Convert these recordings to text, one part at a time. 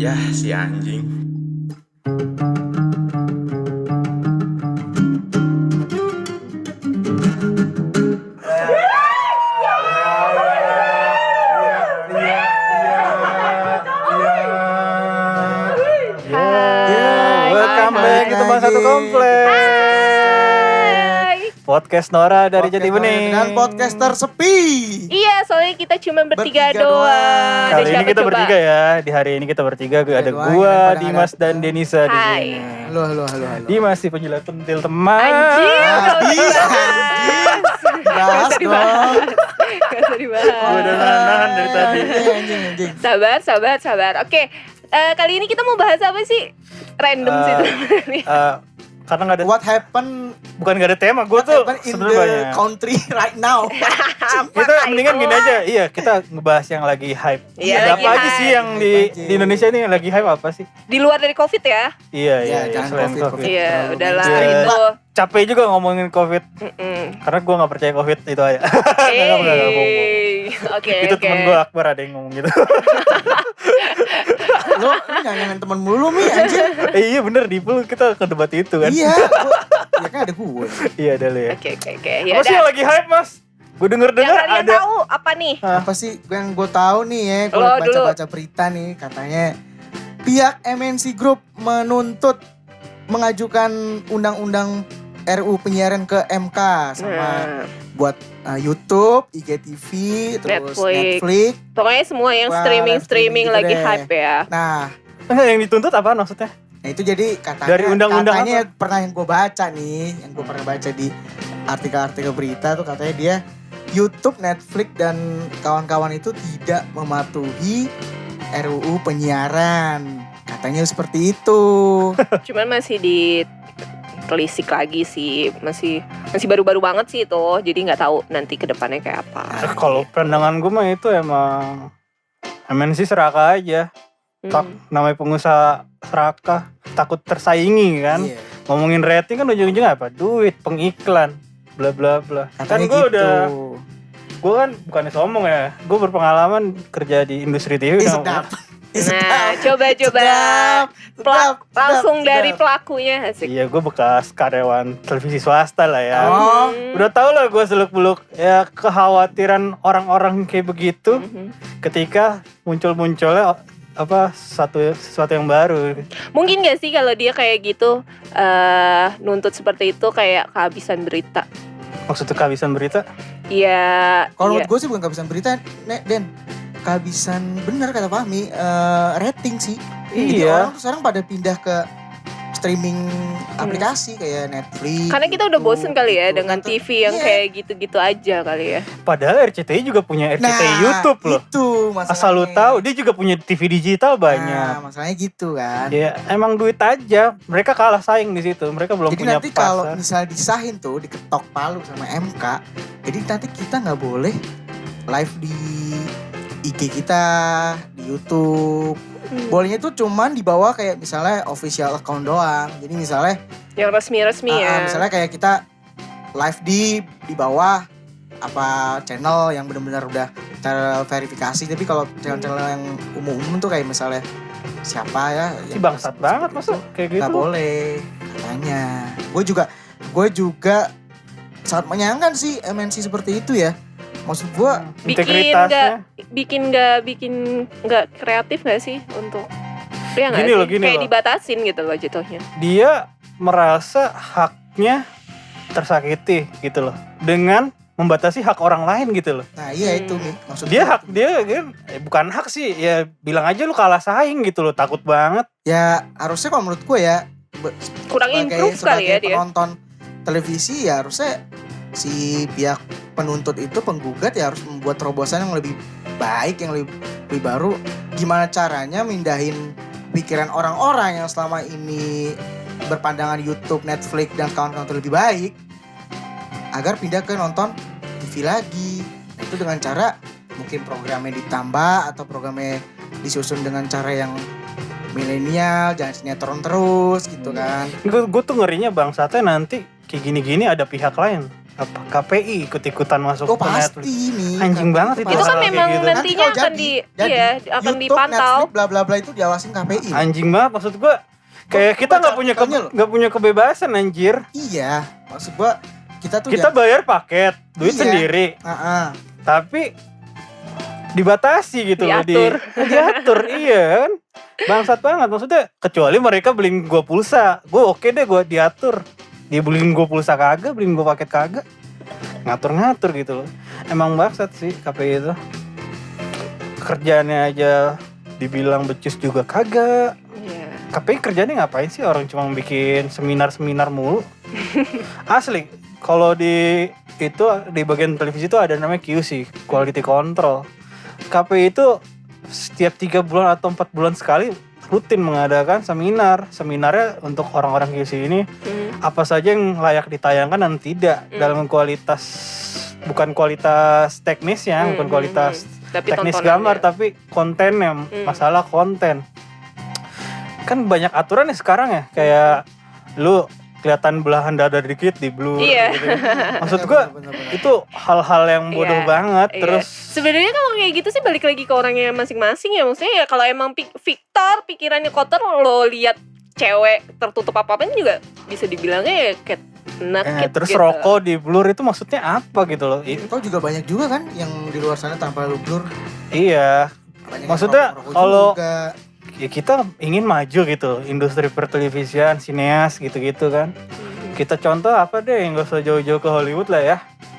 Yah, si anjing. Welcome back ke teman satu komplek. Podcast Nora dari Jati Bening. Dan podcaster sepi. Iya, soalnya kita cuma bertiga doang. Kali Ada ini kita coba? bertiga ya. Di hari ini kita bertiga. Ada doang, gua, yang pada Dimas ada- dan Denisa di Hai. sini. Halo. Dimas si penjilat pentil teman. Anjir, gak usah Bahas dong. Gak usah dibahas. Gua udah nahan dari tadi. Anjing. Sabar. Oke, kali ini kita mau bahas apa sih? Random sih sebenarnya. Karena nggak ada, What happened? bukan nggak ada tema. Gue What tuh happened in sebenarnya the banyak. country right now? Kita mendingan gini aja. Iya, kita ngebahas yang lagi hype. Iya, Ada lagi apa aja hype. sih yang di Indonesia ini yang lagi hype apa sih? Di luar dari COVID ya? Iya, Iya, jangan selain COVID. Iya, Terlalu udahlah mainstream. itu. Capek juga ngomongin COVID. Mm-mm. Karena gue gak percaya COVID itu aja. Nggak ngomong. Oke. Itu temen gue Akbar ada yang ngomong gitu. Lu jangan temen mulu Mi anjing. Iya bener, di pool kita ke debat itu kan. Iya, ya kan ada gue. Iya ada lu ya. Oke. Ya Apa sih yang lagi hype mas? Gue Yang denger kalian ada. tahu apa nih? Apa sih yang gue tahu nih ya? Gue Lo dulu. baca berita nih katanya pihak MNC Group menuntut mengajukan undang-undang RU penyiaran ke MK sama Nah, buat YouTube, IGTV, terus Netflix. pokoknya semua yang Wah, streaming gitu lagi deh. hype ya. Nah, Yang dituntut apa maksudnya? itu jadi katanya Dari undang-undang katanya pernah yang gue baca nih, yang gue pernah baca di artikel-artikel berita tuh katanya dia YouTube, Netflix dan kawan-kawan itu tidak mematuhi RUU penyiaran. Katanya seperti itu. Cuman masih ditelisik lagi sih, masih baru-baru banget sih itu, jadi nggak tahu nanti kedepannya kayak apa. Kalau pandangan gue mah itu emang MNC serakah aja. Namanya pengusaha serakah, takut tersaingi kan. Iya. Ngomongin rating kan ujung-ujungnya apa? Duit, pengiklan, bla bla bla. Katanya Kan gue gitu. gue kan bukannya sombong ya. Gue berpengalaman kerja di industri TV. Ih, kan. sedap. Nah, coba langsung dari pelakunya asik. Iya, gue bekas karyawan televisi swasta lah ya. Oh, Udah tau lah gue seluk-beluk ya kekhawatiran orang-orang kayak begitu ketika muncul-munculnya sesuatu yang baru. Mungkin gak sih kalau dia kayak gitu nuntut seperti itu kayak kehabisan berita. Maksudnya kehabisan berita? Iya. kalau iya. menurut gue sih bukan kehabisan berita, Den. Kehabisan bener kata Fahmi, rating sih. Jadi Iya. orang tuh sekarang pada pindah ke streaming aplikasi kayak Netflix. Karena kita udah YouTube, bosen kali ya gitu. dengan Atau- TV yang iya. kayak gitu-gitu aja kali ya. Padahal RCTI juga punya RCTI YouTube loh. Itu masalahnya. Asal lu tahu dia juga punya TV digital Nah, banyak. masalahnya gitu kan. Ya emang duit aja. Mereka kalah saing di situ. Mereka belum Jadi punya nanti kalau pasar. misalnya disahin tuh, diketok palu sama MK, jadi nanti kita nggak boleh live di IG kita, di YouTube. Bolehnya tuh cuman di bawah kayak misalnya official account doang. Jadi misalnya, Yang resmi-resmi ya. misalnya kayak kita live di bawah apa channel yang benar-benar udah cara verifikasi. Tapi kalau channel-channel yang umum-umum tuh kayak misalnya siapa ya? Si bangsat banget masa kayak gitu. Nggak boleh katanya. Gue juga sangat menyayangkan sih MNC seperti itu ya. Maksud gue Integritasnya. bikin nggak kreatif gak sih untuk ya nggak Gini sih? loh, gini kayak loh. dibatasin gitu loh jatuhnya. Dia merasa haknya tersakiti gitu loh. Dengan membatasi hak orang lain gitu loh. nah iya itu nih maksud Dia gua. hak dia bukan hak sih, ya bilang aja lu kalah saing gitu loh, takut banget. Ya harusnya kalau menurut gue ya Kurang improve kali ya dia. penonton televisi ya harusnya si pihak penuntut itu penggugat ya harus membuat terobosan yang lebih baik, yang lebih baru. Gimana caranya mindahin pikiran orang-orang yang selama ini berpandangan YouTube, Netflix dan kawan-kawan itu lebih baik agar pindah ke nonton TV lagi. Nah, itu dengan cara mungkin programnya ditambah atau programnya disusun dengan cara yang milenial, jangan sinetron terus gitu kan. Gue tuh ngerinya bangsatnya nanti kayak gini-gini ada pihak lain. KPI ikut-ikutan masuk Oh ke pasti Netflix. nih. Anjing banget Itu kan Kayak memang gitu. nantinya Nanti kalau akan jadi, akan YouTube, dipantau. Netflix, bla bla bla itu diawasin KPI. Anjing banget maksud gua. Kayak kita baca nggak artikelnya loh. punya kebebasan anjir. Iya, maksud gua kita tuh Kita bayar paket, duit Iya. sendiri. Tapi dibatasi gitu loh, diatur iya kan. Bangsat banget maksudnya, kecuali mereka beliin gua pulsa. Gua oke deh gua diatur. Dia beliin gua pulsa kagak, beliin gua paket kagak. Ngatur-ngatur gitu loh. Emang bangsat sih KPI itu. Kerjaannya aja dibilang becus juga kagak. Iya. KPI kerjanya ngapain sih, orang cuma bikin seminar-seminar mulu. Asli, kalau di bagian televisi itu ada namanya QC, Quality Control. KPI itu setiap 3 bulan atau 4 bulan sekali rutin mengadakan seminarnya untuk orang-orang QC ini apa saja yang layak ditayangkan dan tidak dalam kualitas, bukan kualitas teknisnya, bukan kualitas Tapi teknis tontonannya. gambar, tapi kontennya, masalah konten. Kan banyak aturan ya sekarang ya, kayak lu kelihatan belahan dada dikit di blur Iya. gitu. Maksud gua itu hal-hal yang bodoh Iya, banget. iya. Terus Sebenarnya kalau kayak gitu sih balik lagi ke orangnya masing-masing ya. Maksudnya ya kalau emang Victor pikirannya kotor, lo lihat cewek tertutup apa-apa juga bisa dibilangnya ya kayak naked terus gitu. rokok di blur itu maksudnya apa gitu loh. Kau juga banyak juga kan yang di luar sana tanpa lu blur. Iya. Banyak yang Maksudnya ngerokok-ngerokok kalau juga. ya kita ingin maju gitu, industri pertelevisian, sineas gitu-gitu kan. Kita contoh apa deh, yang gak usah jauh-jauh ke Hollywood lah ya.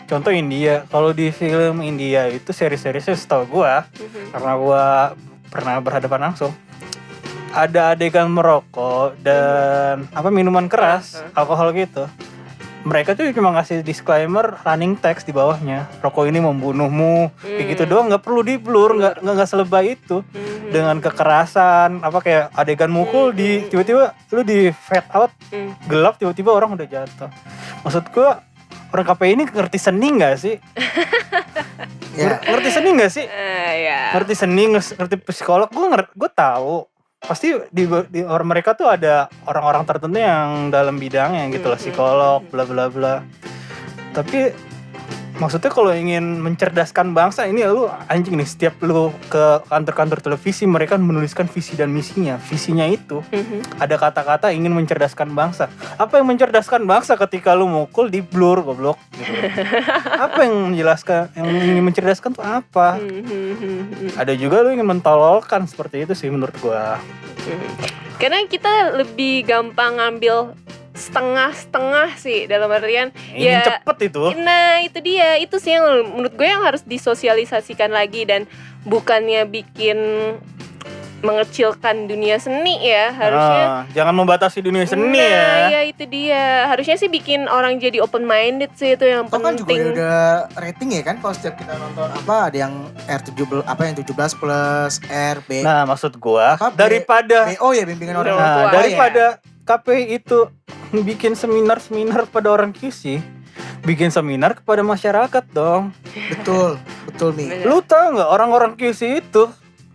Contoh India. Kalau di film India itu seri-serinya setahu gua, karena gua pernah berhadapan langsung, ada adegan merokok dan minuman keras, alkohol gitu. Mereka tuh cuma ngasih disclaimer running text di bawahnya, rokok ini membunuhmu, kayak gitu doang, nggak perlu di blur, nggak selebay itu. Dengan kekerasan, kayak adegan mukul di tiba-tiba lu di fade out, gelap tiba-tiba orang udah jatuh. Maksud gua orang KPI ini ngerti seni nggak sih? Ya. Ngerti seni nggak sih? Ya. Ngerti seni, ngerti psikolog, gue tahu. Pasti di orang mereka tuh ada orang-orang tertentu yang dalam bidangnya gitu lah, psikolog, bla bla bla. Tapi maksudnya kalau ingin mencerdaskan bangsa, ini lu anjing nih, setiap lu ke kantor-kantor televisi mereka menuliskan visi dan misinya. Visinya itu ada kata-kata ingin mencerdaskan bangsa. Apa yang mencerdaskan bangsa ketika lu mukul di blur, goblok gitu. Apa yang menjelaskan, yang ingin mencerdaskan tuh apa? Ada juga lu ingin mentololkan, seperti itu sih menurut gua. Karena kita lebih gampang ngambil setengah-setengah sih, dalam artian Ingin cepet itu. Nah itu dia, itu sih yang menurut gue yang harus disosialisasikan lagi, dan bukannya bikin mengecilkan dunia seni ya, harusnya jangan membatasi dunia seni nah, ya. ya itu dia, harusnya sih bikin orang jadi open minded sih, itu yang Kan juga penting. udah rating ya kan, kalau setiap kita nonton ada yang R17, yang 17 plus R, B. Nah maksud gua, Apa, daripada BO ya, bimbingan orang Nah, tua ya. daripada KPI itu bikin seminar pada orang QC, bikin seminar kepada masyarakat dong. Betul Mi. Bener. Lu tau nggak, orang-orang QC itu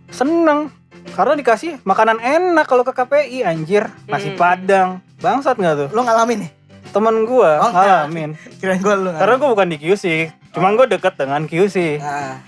seneng karena dikasih makanan enak. Kalau ke KPI anjir, nasi padang, bangsat nggak tuh? Lo ngalamin nih? Temen gua Oh, ngalamin. Kirain gue lu Karena gua bukan di QC, cuman gua deket dengan QC. Nah,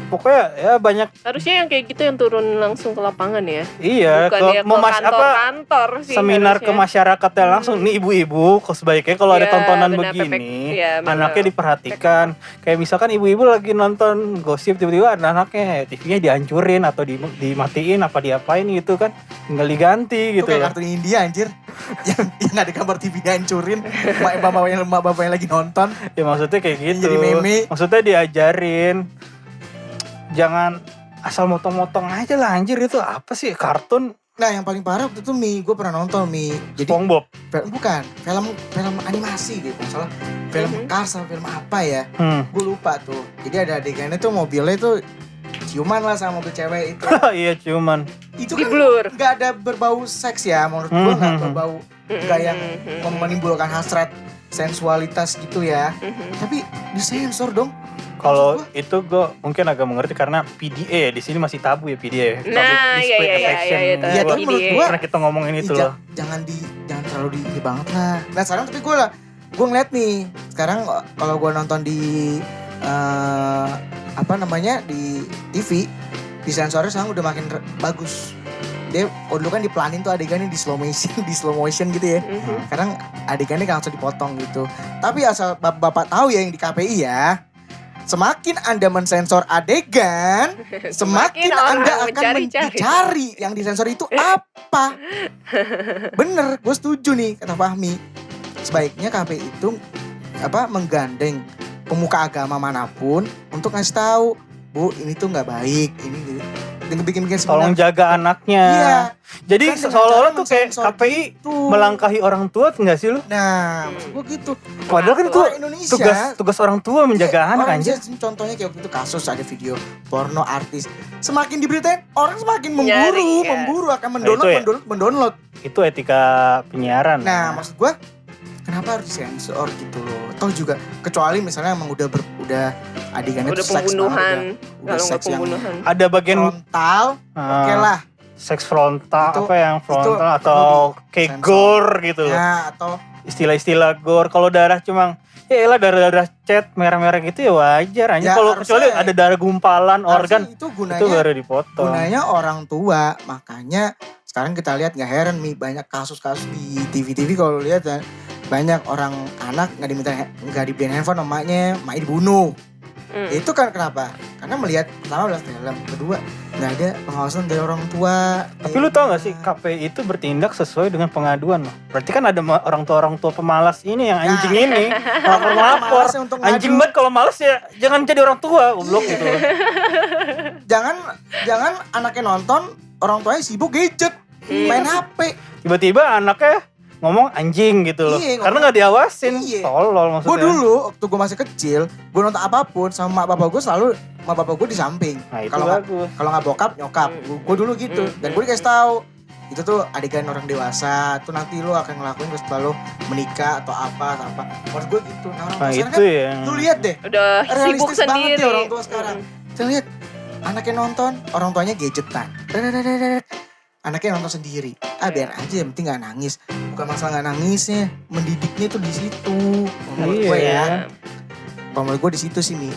Pokoknya ya banyak. Harusnya yang kayak gitu yang turun langsung ke lapangan ya. Iya, Bukan ya ke kantor-kantor sih. seminar ke harusnya. masyarakatnya langsung. Nih ibu-ibu, kok sebaiknya kalau ada Iya, tontonan benar, begini, iya, benar. anaknya diperhatikan. Kayak misalkan ibu-ibu lagi nonton gosip, tiba-tiba ada anaknya, TV-nya dihancurin atau dimatiin apa diapain gitu kan, tinggal diganti itu gitu. kayak kartun India anjir. yang ada gambar TV dihancurin, emak bapaknya lagi nonton. Ya maksudnya kayak gitu. Jadi meme. Maksudnya diajarin, jangan asal motong-motong aja lah anjir, itu apa sih, kartun Nah yang paling parah waktu itu gue pernah nonton jadi SpongeBob. bukan film animasi gitu, salah film Cars sama film apa ya, gue lupa tuh. Jadi ada adegannya tuh mobilnya tuh ciuman lah sama mobil cewek itu. Iya cuman Itu Di kan blur. nggak ada berbau seks ya, menurut gue nggak berbau, nggak yang menimbulkan hasrat sensualitas gitu ya. Tapi disensor dong. kalau itu gue mungkin agak mengerti karena PDA di sini masih tabu ya, PDA. Nah, Public iya, Display iya, Affection. iya, itu. Iya, tapi menurut gua Karena kita ngomongin itu loh. jangan terlalu di banget lah. Nah sekarang tapi gue lah gue ngeliat nih sekarang kalau gue nonton di di TV, di sensornya sekarang udah makin bagus. Dia dulu kan dipelanin tuh adegannya di slow motion gitu ya. Sekarang adegannya langsung dipotong gitu. Tapi asal bapak tahu ya yang di KPI ya, semakin Anda mensensor adegan, semakin Anda akan mencari yang disensor itu apa. Bener, gue setuju nih kata Fahmi. Sebaiknya KPI itu menggandeng pemuka agama manapun untuk ngasih tahu, Bu, ini tuh nggak baik, ini bikin tolong jaga anaknya. Iya. Jadi Kan seolah-olah tuh kayak mensensor KPI gitu. melangkahi orang tua nggak sih lu? Nah, maksud gue gitu. Padahal kan itu Orang Indonesia tugas orang tua menjaga Iya, anak orang anjir. Indonesia, contohnya kayak waktu itu kasus ada video porno artis. Semakin diberitain, orang semakin Nyari, ya. memburu akan itu ya. mendownload. Itu etika penyiaran. Nah, maksud gue kenapa harus disensor gitu loh? Toh juga kecuali misalnya emang udah adegannya Udah tuh seks banget, pembunuhan. udah Kalau nggak seks yang pembunuhan. ada bagian frontal, oke lah. seks frontal Itu- apa yang frontal itu atau perlu kayak disensor. gore gitu loh. Ya, atau Istilah-istilah gore. Kalau darah cuma ya elah darah cat merah-merah gitu ya wajar aja. Ya, Kalau harusnya- kecuali ada darah gumpalan organ harusnya itu gunanya itu baru dipotong. gunanya orang tua. Makanya sekarang kita lihat nggak heran nih banyak kasus-kasus di TV kalau lihat ya, banyak orang anak nggak dibeliin handphone emaknya dibunuh. Itu kan kenapa? Karena melihat pertama belas film, kedua nggak ada pengawasan dari orang tua. Tapi lu tau gak sih KPI itu bertindak sesuai dengan pengaduan loh. Berarti kan ada orang tua pemalas ini yang anjing ini lapor. Malasnya untuk Anjing ngadu. banget kalau males ya jangan jadi orang tua goblok gitu loh. Jangan anaknya nonton, orang tuanya sibuk gadget, main HP. Tiba-tiba anaknya ngomong anjing gitu loh. Iya, Karena nggak diawasin. Iya. Tolol maksudnya. Gue dulu waktu gue masih kecil, gue nonton apapun sama mak bapak gue selalu mak bapak gue di samping. Nah itu Kalau nggak bagus. kalau nggak bokap nyokap, gue dulu gitu. Dan gue dikasih tahu itu tuh adegan orang dewasa, tuh nanti lo akan ngelakuin setelah lo menikah atau apa. Maksud gue gitu. Nah orang tua Nah sekarang itu kan, ya. lu lihat deh, Udah sibuk realistis banget sendiri. ya orang tua sekarang. Kita lihat anaknya nonton, orang tuanya gadgetan. Anaknya nonton sendiri. Biar aja, yang penting gak nangis. Bukan masalah gak nangisnya, mendidiknya tuh di situ. Menurut gue ya. Menurut gue di situ sih, Mi.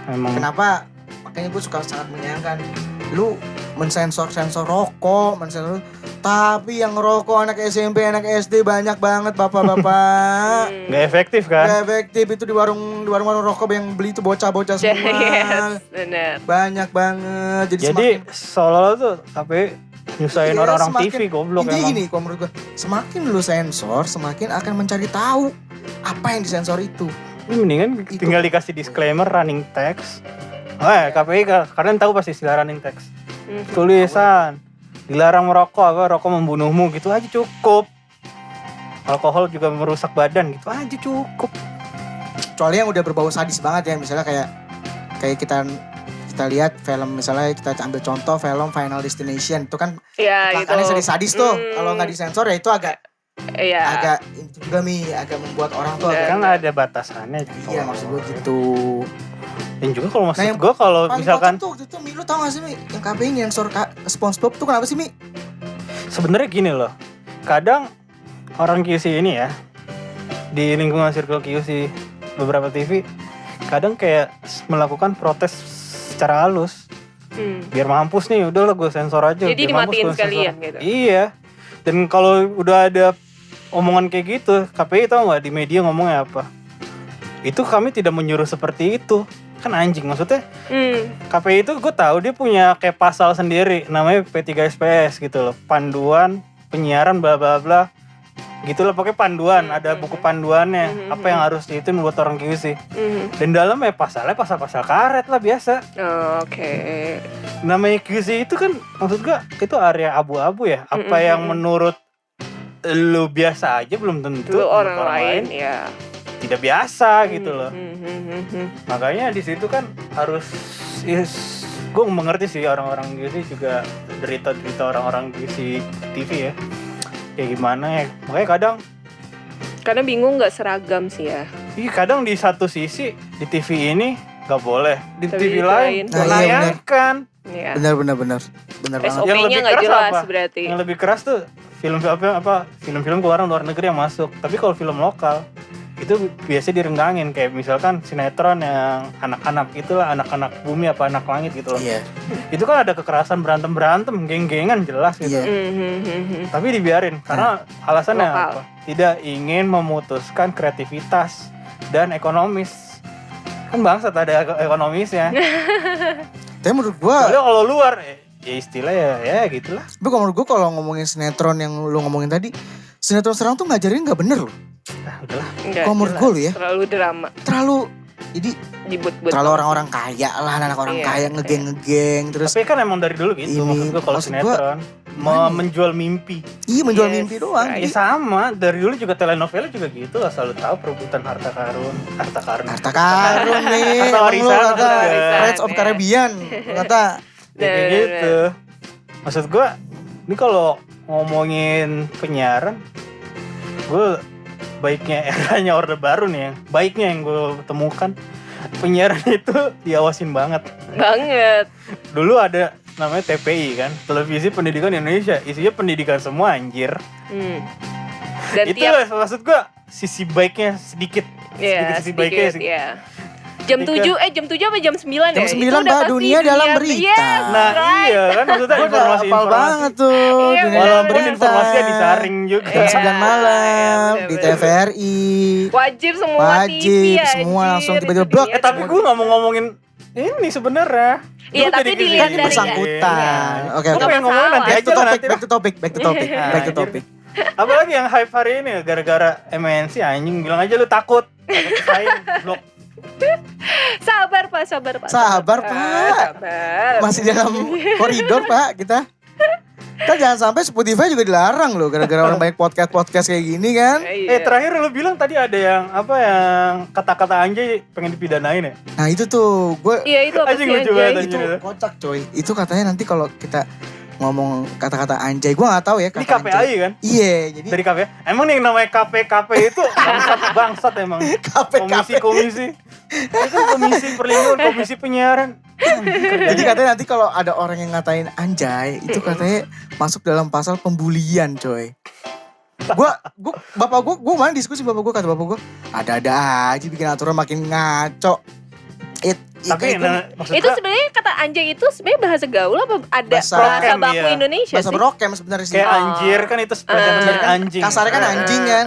Emang. Kenapa? Makanya gue sangat menyayangkan. Lu mensensor rokok, tapi yang ngerokok anak SMP, anak SD banyak banget bapak-bapak. Nggak efektif kan? Gak efektif itu di warung rokok yang beli itu bocah-bocah semua. Yes, benar. Banyak banget. Jadi Jadi seolah-olah tuh KPI nyusahin Iya, orang-orang semakin- TV goblok Intinya emang. gini, kalau menurut gue, semakin lu sensor, semakin akan mencari tahu apa yang disensor itu. Ini mendingan tinggal dikasih disclaimer running text. KPI kalian tahu pasti istilah running text. Tulisan dilarang merokok, rokok membunuhmu gitu aja cukup. Alkohol juga merusak badan gitu aja cukup. Kecuali yang udah berbau sadis banget ya, misalnya kayak kita lihat film, misalnya kita ambil contoh film Final Destination itu kan Ya itu. kelihatannya sadis tuh. Kalau nggak disensor ya itu agak Iya. itu juga agak membuat orang tuh agak, Kan ada batasannya. iya maksud gue gitu. Dan juga kalau maksud yang gue kalau Paling misalkan kocak tuh waktu itu, Mi, lu tau gak sih, Mi, yang KPI nyensor SpongeBob tuh kenapa sih, Mi? sebenarnya gini loh. Kadang orang QC ini ya di lingkungan circle QC beberapa TV kadang kayak melakukan protes secara halus. Biar mampus nih, udahlah gue sensor aja. Jadi biar mampus dimatiin gua sensor. sekalian gitu. Iya. Dan kalau udah ada omongan kayak gitu, KPI tau gak di media ngomongnya apa? Itu kami tidak menyuruh seperti itu. Kan anjing maksudnya. KPI itu gue tahu dia punya kayak pasal sendiri namanya P3SPS gitu loh. Panduan penyiaran bla bla bla. Gitu loh, pokoknya panduan, ada buku panduannya apa yang harus diituin buat orang QC. Dan dalamnya pasal karet lah biasa. Oke. Namanya QC itu kan maksud gua itu area abu-abu ya. Apa yang menurut lu biasa aja belum tentu Lu menurut orang lain ya. tidak biasa gitu loh. Makanya di situ kan harus gue mengerti sih orang-orang QC juga derita-derita orang-orang QC TV ya. Kayak gimana ya. Makanya Karena bingung nggak seragam sih ya. kadang di satu sisi di TV ini nggak boleh, di Tapi TV di lain lain. menayangkan. Iya. Benar banget. Yang SOP-nya lebih nggak keras jelas apa? berarti. Yang lebih keras tuh film keluaran luar negeri yang masuk. Tapi kalau film lokal itu biasa direnggangin kayak misalkan sinetron yang anak-anak itulah, anak-anak bumi apa anak langit gitu loh. Iya. Itu kan ada kekerasan berantem, geng-gengan jelas gitu. Iya. Tapi dibiarin karena alasannya Lokal. apa? Tidak ingin memutuskan kreativitas dan ekonomis. Kan bangsat ada ekonomisnya. Tapi menurut gua, Soalnya kalau luar ya istilah ya gitulah. tapi kalau menurut gua kalau ngomongin sinetron yang lu ngomongin tadi, sinetron sekarang tuh ngajarin nggak bener loh. Nah, udahlah. Nggak Kalau menurut jelas. gua lu ya, Terlalu drama. terlalu jadi Dibut-but. terlalu orang-orang kaya lah, anak orang Iya, kaya ngegeng-ngegeng terus Tapi kan emang dari dulu gitu Ini, maksud gua kalau maksud gua, sinetron gimana ya? menjual mimpi. iya menjual Yes, mimpi doang. right. Ya Jadi sama, dari dulu juga telenovela juga gitu lah, selalu tahu perebutan harta karun. harta karun nih, Harta emang lu warisan, kata harta warisan, Pirates of ya. Caribbean, lu kata Ya, kayak Bener, gitu. Maksud gua, ini kalau ngomongin penyiaran, gue baiknya eranya Orde Baru nih yang baiknya yang gue temukan, penyiaran itu diawasin banget. Banget. Dulu ada namanya TPI kan, Televisi Pendidikan Indonesia, isinya pendidikan semua anjir. Dan Itu tiap lah, maksud gua sisi baiknya sedikit. ya, sisi baiknya sedikit sih. ya. Jam Ketika- 7 jam 7 apa jam 9 Jam ya? 9, Itu udah Pak, pasti dunia dalam berita. Yes, Nah right. iya kan maksudnya gua udah hafal banget tuh Iya, dunia bener, dalam walaupun berita. informasinya disaring juga. Jam Iya, 9 malam iya, di bener, TVRI. Wajib semua Wajib, TV semua anjir, langsung itu tiba-tiba dia blok. tuh. Tapi gue nggak mau ngomongin ini sebenarnya. Iya, Gua tapi jadi dilihat Kan ini dari- bersangkutan. Iya. Oke, Gue oke. pengen ngomongin nanti Back aja to lah topic, nanti. back to topic, back to topic, Nah, back to anjir. topic. Apalagi yang hype hari ini gara-gara MNC anjing bilang aja lu takut kesaing blok. Sabar Pak, sabar Pak. Sabar, Pak. Sabar. Masih dalam koridor, Pak, kita. Kan jangan sampai Spotify juga dilarang loh gara-gara orang banyak podcast kayak gini kan. Iya. Terakhir lu bilang tadi ada yang apa yang kata-kata anjay pengen dipidanain ya? Nah, itu tuh gue Iya itu apa Anjing sih lucu anjay? banget. itu kocak coy. Itu katanya nanti kalau kita ngomong kata-kata anjay, gue nggak tahu ya Ini kata anjay. KPI kan? Iya, jadi Dari KPI. Emang yang namanya KPKP itu bangsat emang. Komisi-komisi. Itu kan komisi perlindungan, komisi penyiaran. Jadi katanya nanti kalau ada orang yang ngatain anjay, itu katanya masuk dalam pasal pembulian, coy. Bapak gue mana diskusi bapak gue, kata bapak gue, ada-ada aja bikin aturan makin ngaco. Tapi maksud Itu gua, sebenarnya kata anjay itu sebenarnya bahasa gaul apa ada Bahasa bahasa rokem, baku iya. Indonesia bahasa sih? brokem sebenarnya sih. kayak anjir kan itu pelajaran dari anjing. Kasarnya kan anjing kan.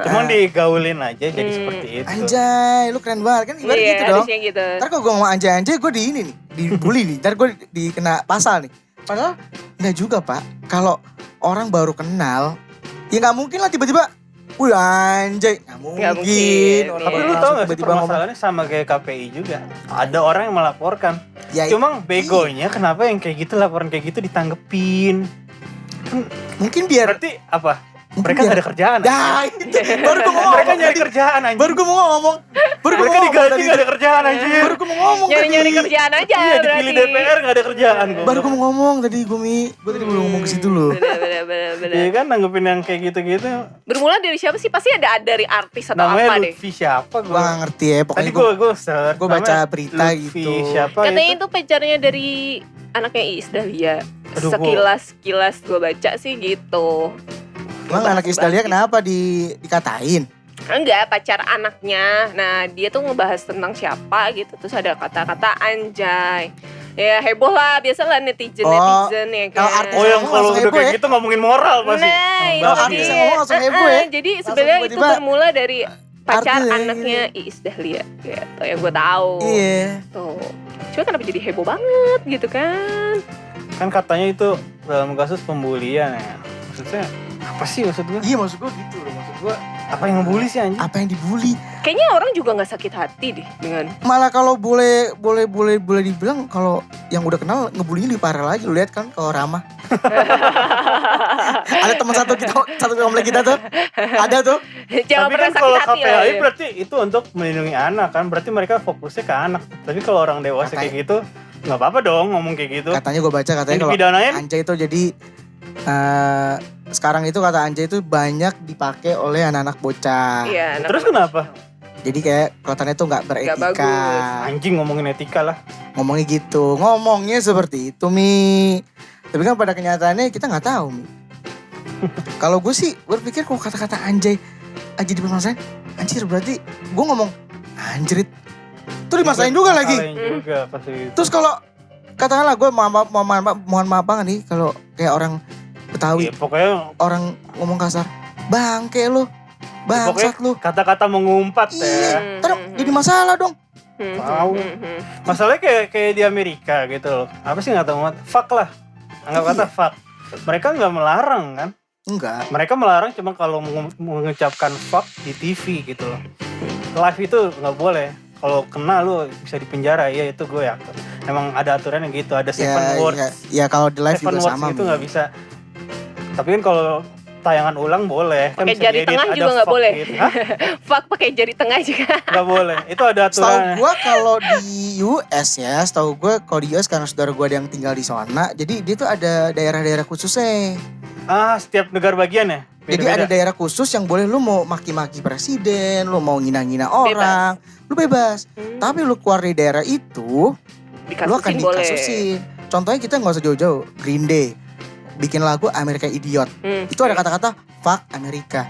Cuman digaulin aja jadi seperti itu. Anjay, lu keren banget kan, ibarat Iya, gitu dong. harusnya gitu. Ntar kalau gue ngomong anjay-anjay, gue di ini nih, dibully nih. Ntar gue dikena pasal nih. Padahal nggak juga, Pak. Kalau orang baru kenal, ya nggak mungkin lah tiba-tiba, wih anjay, nggak mungkin. mungkin, Orang Tapi baru lu langsung tau gak sih tiba-tiba ngomong, permasalahannya sama kayak KPI juga. Ada orang yang melaporkan. ya Cuma begonya kenapa yang kayak gitu laporan kayak gitu ditanggepin. mungkin biar Berarti apa? Mungkin Mereka biar- gak ada kerjaan. Dah, itu baru gue mau ngomong. Mereka nyari tadi. kerjaan anjing. Baru gue mau ngomong. Mereka digaji gak ada kerjaan anjir. Baru gue mau ngomong Nyari-nyari tadi. kerjaan aja Iya berarti. dipilih DPR gak ada kerjaan. Baru gue mau ngomong tadi, Gue tadi belum ngomong ke situ loh. Bener. Iya kan nanggepin yang kayak gitu-gitu. Bermula dari siapa sih? Pasti ada dari artis atau Namanya apa deh. Lutfi siapa Gue gak ngerti ya, Tadi pokoknya gue search. gua baca namanya berita Lutfi gitu. Siapa Katanya itu? itu pacarnya dari anaknya Iis Dahlia. Aduh, Sekilas gue baca sih gitu. Emang anak Isdalia kenapa dikatain? Enggak, pacar anaknya. Nah, dia tuh ngebahas tentang siapa gitu. Terus ada kata-kata anjay. Ya heboh lah, biasalah netizen ya kalau kan. artis Oh yang Ngomong kalau langsung udah heboh kayak ya? gitu ngomongin moral pasti. Nah, itu Kalau Banget artis gitu. yang ngomong langsung heboh ya? Jadi Langsung sebenarnya itu tiba-tiba bermula dari pacar artis ya, anaknya Iis Dahlia gitu yang gue tahu. Iya. Tuh. Cuma kenapa jadi heboh banget gitu kan? Kan katanya itu dalam kasus pembulian ya. Maksudnya apa sih maksud gue? Iya maksud gue gitu loh. Maksud gue Apa yang ngebully sih anjing? apa yang dibully? Kayaknya orang juga nggak sakit hati deh dengan Malah kalau boleh dibilang kalau yang udah kenal ngebulinya lebih parah lagi. Lu lihat kan kalau Rama. Ada teman satu komplek kita tuh. Ada tuh. jangan Tapi pernah kan sakit kalau hati KPI lah. Ya. berarti itu untuk melindungi anak kan. Berarti mereka fokusnya ke anak. Tapi kalau orang dewasa kayak gitu nggak apa-apa dong ngomong kayak gitu. Katanya gue baca katanya Yang kalau dipidanain anjay itu jadi sekarang itu kata anjay itu banyak dipakai oleh anak-anak bocah. Iya, anak- terus kenapa? Jadi kayak kelihatannya tuh nggak beretika. bagus. Anjing ngomongin etika lah. Ngomongnya gitu. Ngomongnya seperti itu, Mi. Tapi kan pada kenyataannya kita nggak tahu, Mi. Kalau gue sih berpikir kok kata-kata anjay aja dipermasalahin, anjir berarti gue ngomong anjrit tuh dimasalahin juga lagi. Masalahin juga pasti gitu. Terus kalau katakanlah gue mohon maaf banget nih kalau kayak orang Betawi, Ya, pokoknya orang ngomong kasar, bangke lu, bangsat lu. kata-kata mengumpat ya. Iya, ntar jadi masalah dong. Tahu. Masalahnya kayak di Amerika gitu loh. Apa sih nggak tahu, fuck lah. Anggap kata fuck. Mereka nggak melarang kan? Enggak. Mereka melarang cuma kalau mengucapkan fuck di TV gitu loh. Live itu nggak boleh. Kalau kena lu bisa dipenjara. Iya itu gue ya. Emang ada aturannya gitu. Ada seven words. Ya kalau di live Seven juga words sama. itu nggak bisa. Tapi kan kalau tayangan ulang boleh. Kan Pakai bisa jari diedit, tengah ada juga nggak fuck boleh. Gitu. Hah? Fuck pakai jari tengah juga. Nggak boleh. Itu ada Setahu aturannya. gue kalau di US ya, setahu gue kalau di US karena saudara gue ada yang tinggal di sana, jadi dia tuh ada daerah-daerah khususnya. Setiap negara bagian ya? Jadi ada daerah khusus yang boleh lu mau maki-maki presiden, lu mau ngina-ngina orang, lu bebas. Tapi lu keluar dari daerah itu, lu akan boleh. dikasusin. Contohnya kita nggak usah jauh-jauh, Green Day bikin lagu Amerika Idiot. Itu ada kata-kata fuck Amerika.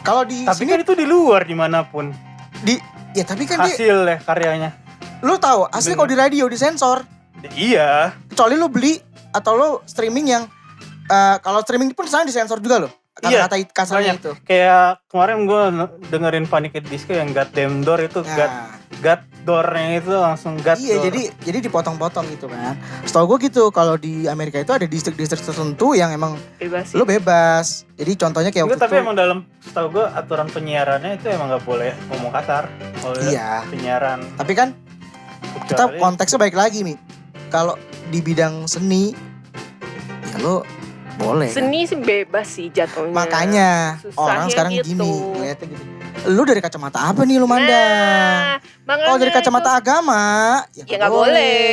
Kalau di Tapi sini kan itu di luar dimanapun. ya tapi kan dia, Hasil ya karyanya. lu tahu asli kalau di radio disensor. Iya. Kecuali lu beli atau lu streaming yang kalau streaming pun sana disensor juga loh. Kata-kata kasarnya banyak. itu. Kayak kemarin gue dengerin Panic at Disco yang Goddamn Door itu Nah, God Door-nya itu langsung God iya Door. jadi dipotong-potong gitu kan. Setahu gue gitu kalau di Amerika itu ada distrik-distrik tertentu yang emang Bebas sih. lu bebas. Jadi contohnya kayak Enggak, waktu tapi itu. emang dalam setahu gue aturan penyiarannya itu emang gak boleh ngomong kasar. Kalau Iya. penyiaran. Tapi kan kita Kecuali- konteksnya baik lagi nih. Kalau di bidang seni ya lu boleh. Kan? Seni sih bebas sih jatuhnya. Makanya Susahnya orang sekarang gitu. gini ngeliatnya gitu. Lu dari kacamata apa nih lu mandang? Nah, Kalau dari makanya kacamata itu. agama Ya nggak boleh.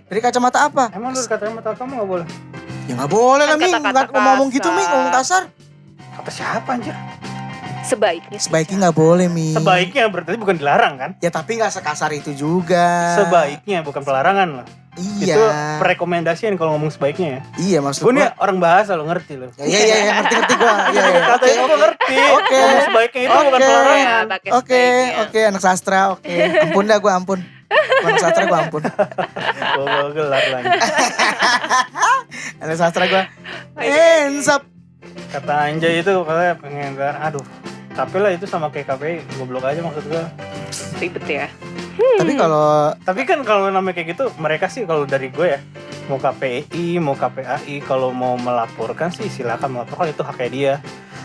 Dari kacamata apa? Emang lu kata mata kamu gak boleh? Ya nggak boleh lah Kan Ming. kata-kata Nggak ngomong gitu Ming, kasar. ngomong kasar. Kata siapa anjir? Sebaiknya. Sebaiknya nggak boleh Ming. Sebaiknya berarti bukan dilarang kan? Ya tapi nggak sekasar itu juga. Sebaiknya bukan pelarangan lah. Iya. Itu rekomendasian kalau ngomong sebaiknya ya. Iya maksud Gue nih gua. orang bahasa lo ngerti lo. Iya ngerti gua. Iya. Kata itu gue ngerti. Oke. Ngomong sebaiknya itu bukan Oke. pelarangan. Pakai Oke, sebaiknya. anak sastra, oke. Ampun dah gua ampun. Anak sastra gua ampun. Gue gelar lagi. Anak sastra gua. Ensap. Kata Anjay itu katanya pengen aduh. Tapi lah itu sama kayak KPI, goblok aja maksud gue. Ribet ya. Tapi kalau Tapi kan kalau namanya kayak gitu, mereka sih kalau dari gue ya, mau KPI, mau KPAI, kalau mau melaporkan sih silakan melaporkan, itu haknya dia.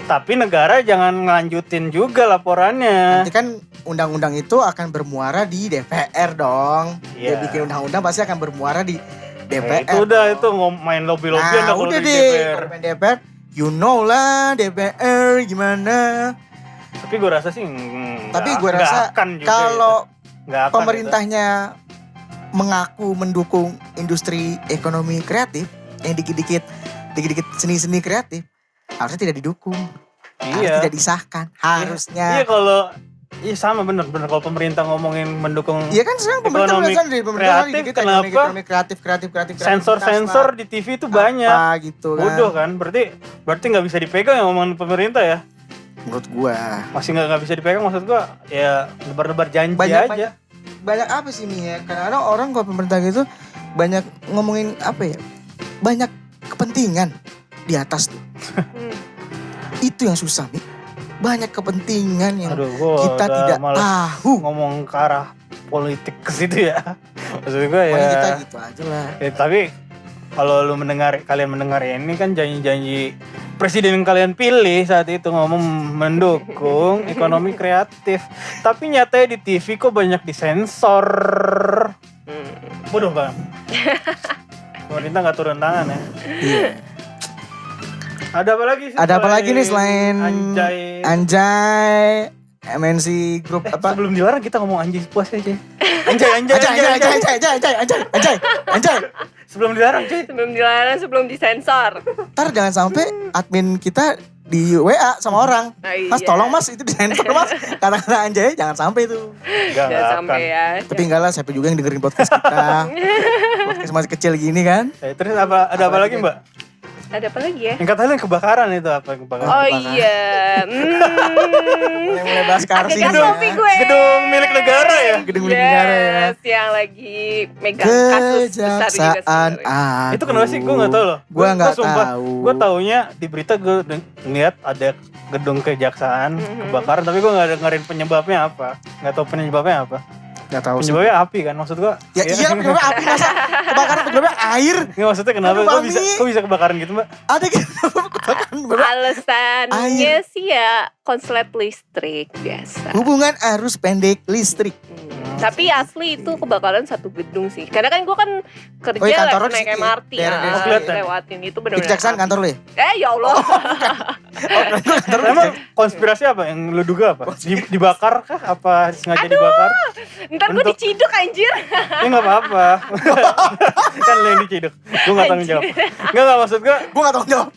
Tapi negara jangan ngelanjutin juga laporannya. nanti kan undang-undang itu akan bermuara di DPR dong. Dia Iya. bikin undang-undang pasti akan bermuara di DPR. Itu udah dong. itu main lobby-lobbyan dah Nah, kalau udah di deh. DPR. Kalau main DPR, you know lah DPR gimana. Tapi gue rasa sih Tapi gue rasa kalau pemerintahnya mengaku mendukung industri ekonomi kreatif yang dikit-dikit seni-seni kreatif, harusnya tidak didukung. Harus iya. tidak disahkan. Harusnya. Iya kalau iya sama bener kalau pemerintah ngomongin mendukung Iya kan sekarang pemerintah Ekonomi bilang dari pemerintah kreatif, dikit kenapa? ekonomi kreatif sensor-sensor di TV itu banyak. apa gitu kan. Bodoh kan? Berarti nggak bisa dipegang yang omongan pemerintah ya? Menurut gua Masih nggak bisa dipegang, maksud gua ya lebar-lebar janji Banyak- aja. banyak apa sih Mi ya? Kadang-kadang orang kalau pemerintah gitu banyak ngomongin apa ya? Banyak kepentingan di atas tuh. Itu yang susah Mi. Banyak kepentingan yang Aduh, gua kita udah tidak males tahu. ngomong ke arah politik ke situ ya. Maksud gua ya. Pokoknya kita gitu aja lah. Tapi kalau kalian mendengar ini kan janji-janji presiden yang kalian pilih saat itu ngomong mendukung ekonomi kreatif. Tapi nyatanya di TV kok banyak disensor. Bodoh banget. Pemerintah nggak turun tangan ya. Iya. Ada apa lagi sih? Ada apa lagi nih selain Anjay? MNC Group apa? Sebelum dilarang kita ngomong anjay puas aja. Anjay. Sebelum dilarang cuy. Sebelum dilarang, sebelum disensor. Ntar jangan sampai admin kita di WA sama orang. Mas Iya. tolong mas itu disensor mas. Kata-kata anjay jangan sampai itu. Enggak Jangan sampai ya. Tapi enggak lah siapa juga yang dengerin podcast kita. Podcast masih kecil gini kan. Terus ada apa lagi Mbak? Ada apa lagi ya? Yang katanya yang kebakaran itu apa? Kebakaran. Oh iya. Mulai bahas karsi Agak kopi gue. Gedung milik negara ya? Gedung milik negara ya. Yes, yang lagi megang kasus besar juga Kejaksaan sebenarnya. Itu kenapa sih? Gue gak tahu loh. Gue gak sumpah, tahu. Gue taunya di berita gue ngeliat ada gedung kejaksaan kebakaran, tapi gue gak dengerin penyebabnya apa. Gak tahu penyebabnya apa. Gak tahu sih. Penyebabnya api kan, maksud gue. Ya iya penyebabnya api, masa kebakaran penyebabnya air. Nggak, maksudnya kenapa? Aduh, Mami. Kok bisa kebakaran gitu mbak? Ada gitu kebakaran beneran. Alasannya sih ya konslet listrik biasa. Hubungan arus pendek listrik. Tapi asli itu kebakaran satu gedung sih. Karena kan gue kan kerja Oh, iya, kantornya naik di situ ya? MRT Daerah- daerah situ. lewatin itu Di benar-benar. kejaksaan api. kantor lu ya? Ya Allah. Emang konspirasi apa yang lu duga apa? Dibakar kah? Apa sengaja dibakar? Ntar gue Untuk- diciduk anjir. Ya nggak apa-apa. Kan lu yang diciduk. Gue nggak tanggung jawab. Nggak maksud gue. Gue gak tau jawab.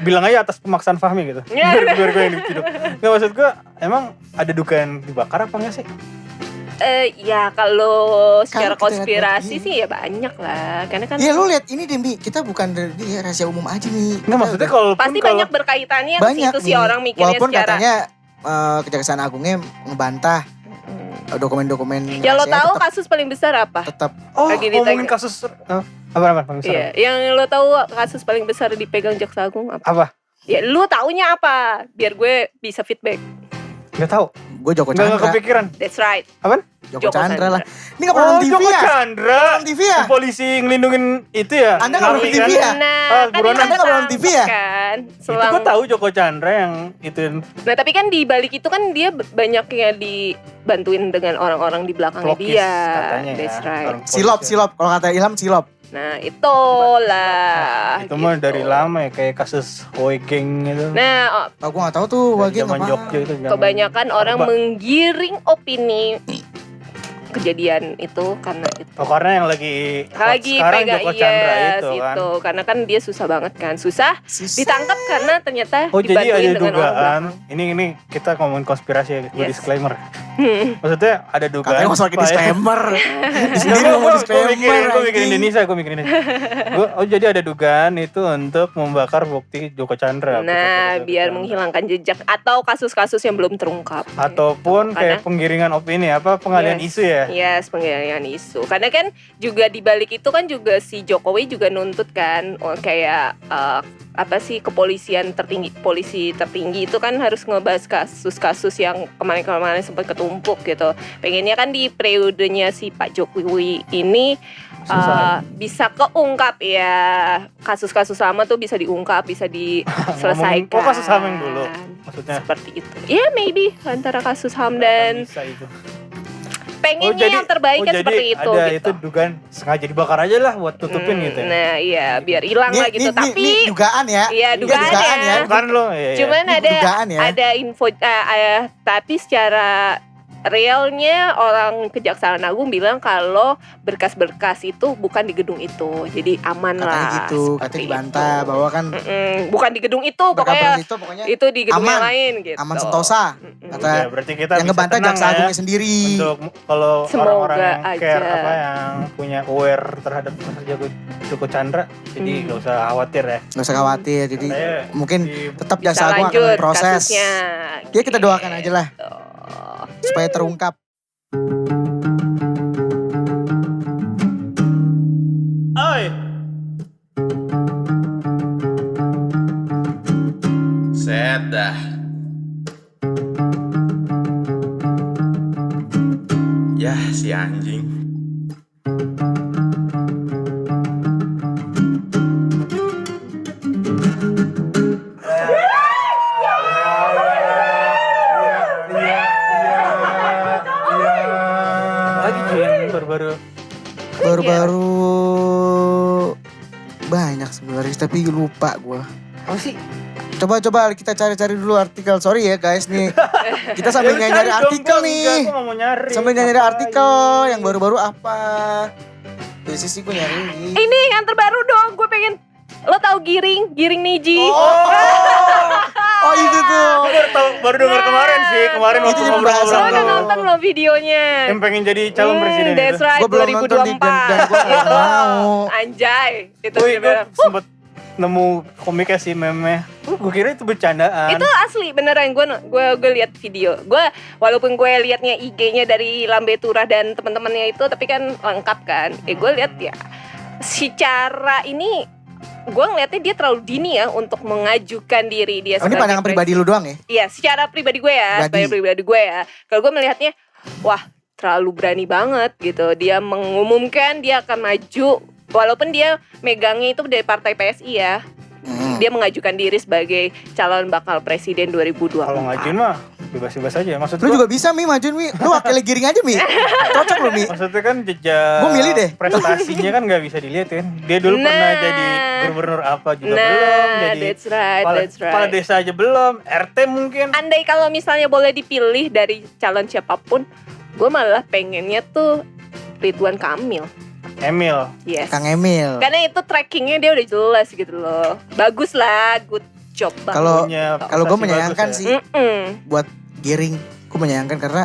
Bilang aja atas pemaksaan Fahmi gitu. Ya. Biar gue yang diciduk. Nggak maksud gue. Emang ada dugaan dibakar apa nggak sih? Ya kalau secara Kalau kita konspirasi lihat- sih ya banyak lah. Karena kan Iya lu lihat ini Dembi, kita bukan dari dia rahasia umum aja nih. Nggak maksudnya kalau pasti banyak berkaitannya ke banyak situ sih nih. orang mikirnya Walaupun secara. katanya Kejaksaan Agungnya ngebantah dokumen-dokumen Ya lo rahasia tahu tetap- kasus paling besar apa? tetap Oh, lagi ngomongin ditanya. kasus apa? Iya, yang lo tahu kasus paling besar dipegang Jaksa Agung apa? Apa? Ya lu taunya apa? Biar gue bisa feedback. Nggak tahu. gue Joko Nggak Chandra. kepikiran. That's right. Apaan? Joko Chandra lah. Ini nggak pernah Oh, nonton TV Joko ya? Chandra. Nonton TV ya? Polisi ngelindungin itu ya? Anda nggak Napi nonton TV kan? ya? Nah, Ah, kan buronan. yang Anda nggak pernah nonton TV ya? kan. Itu gue tahu Joko Chandra yang itu. Nah, tapi kan di balik itu kan dia banyak yang dibantuin dengan orang-orang di belakangnya Pelokis dia. katanya That's ya. right. Orang Silop, polisi. silop. Kalau kata Ilham silop. Nah, itulah. Itu mah gitu. dari lama ya, kayak kasus Hoi Geng gitu. Nah, Oh, gue nggak tahu tuh. Wagi Zaman apa? Jogja itu. zaman- kebanyakan orang Orba. menggiring opini kejadian itu karena itu. Oh, karena yang lagi sekarang pegang Joko Chandra yes, itu kan. karena kan dia susah banget kan, susah ditangkap karena ternyata Oh, jadi dibantuin ada dengan orang dugaan. Ini kita ngomongin konspirasi ya, gue Yes. disclaimer. belakang. Maksudnya ada dugaan. Katanya masuk lagi supaya- disclaimer. Di sendiri Gue ngomong disclaimer. mikir anjing. Indonesia, Oh, jadi ada dugaan itu untuk membakar bukti Joko Chandra. Nah, Joko biar Chandra. menghilangkan jejak atau kasus-kasus yang belum terungkap. Ataupun kayak Karena- penggiringan opini, pengalian Yes. isu ya. Yes, pengalihan isu. Karena kan juga di balik itu kan juga si Jokowi juga nuntut kan, kayak kepolisian tertinggi, polisi tertinggi itu kan harus ngebahas kasus-kasus yang kemarin-kemarin sempat ketumpuk gitu. Pengennya kan di periodenya si Pak Jokowi ini Susah. bisa keungkap ya, kasus-kasus lama tuh bisa diungkap, bisa diselesaikan. Oh, kasus HAM yang dulu maksudnya. Seperti itu. Ya, maybe antara kasus HAM dan Bisa itu. pengennya yang terbaik kan jadi seperti itu ada gitu. itu dugaan sengaja dibakar aja lah buat tutupin gitu ya. Nah, iya, biar hilang lah gitu. Tapi Ini dugaan ya. iya, Ini dugaan ya. Bukan lo. Iya, iya. Cuman Ini ada dugaan ya. ada info tapi secara realnya orang Kejaksaan Agung bilang kalau berkas-berkas itu bukan di gedung itu. Jadi aman Katanya lah. gitu. seperti Katanya dibantah itu. bahwa kan Bukan di gedung itu, berkas pokoknya itu pokoknya itu di gedung aman. yang lain gitu. aman sentosa. Kata Ya, berarti kita yang bisa ngebantah tenang jaksa ya agungnya sendiri. untuk kalau Semoga orang-orang yang care aja. yang punya aware terhadap kasus Joko Chandra, jadi nggak usah khawatir ya. Nggak usah khawatir. Jadi Saya mungkin di- tetap Bisa jaksa agung akan lanjut proses. kasusnya. Ya kita doakan aja lah Gitu. supaya terungkap. Oi. Set dah. Yah, si anjing. Lagi Jin baru-baru. Baru-baru banyak sebenarnya tapi lupa gua. Apa sih? Coba kita cari-cari dulu artikel. Sorry ya guys nih. Kita sambil Ya, nyari cari dong, artikel Bang. nih. Enggak, gua nggak mau nyari. Sambil nyari Ngapain? artikel yang baru-baru apa. Biasanya sih gue nyari. Ini yang terbaru dong, gue pengen. Lo tau Giring Niji? Oh. Oh itu tuh. Gue baru dengar kemarin sih, kemarin Itu waktu jadi ngobrol pembahasan Lo sama udah tuh. nonton lo videonya. yang pengen jadi calon presiden That's itu. right, Gue belum nonton dan 2024. gue gak mau. Anjay. Itu Gue bener-bener. sempet nemu komiknya sih meme. Gue kira itu bercandaan. Itu asli beneran gue lihat video. Gue walaupun gue liatnya IG-nya dari Lambe Turah dan teman-temannya itu, tapi kan lengkap kan. Gue lihat ya secara ini gue ngeliatnya dia terlalu dini ya untuk mengajukan diri dia Oh, ini sebagai pandangan pribadi lu doang ya? Iya, secara pribadi gue ya, Pribadi. sebagai pribadi gue ya. Kalau gue melihatnya, wah terlalu berani banget gitu. Dia mengumumkan dia akan maju, walaupun dia megangnya itu dari partai PSI ya. Dia mengajukan diri sebagai calon bakal presiden 2024. Kalau ngajuin mah bebas-bebas aja. Maksud Lu gua, juga bisa Mi majuin Mi. Lu wakilnya Giring aja Mi. Cocok lu Mi. maksudnya kan jejak Gua milih deh. prestasinya kan nggak bisa dilihat kan. Dia dulu pernah jadi gubernur apa juga belum, jadi that's right, kepala desa aja belum, RT mungkin. Andai kalau misalnya boleh dipilih dari calon siapapun, gue malah pengennya tuh Ridwan Kamil. Emil. Yes. Kang Emil. Karena itu trackingnya dia udah jelas gitu loh. Bagus lah, good job banget. Kalau Punya kalau gue prestasi menyayangkan bagus sih Mm-mm. buat Giring, gue menyayangkan karena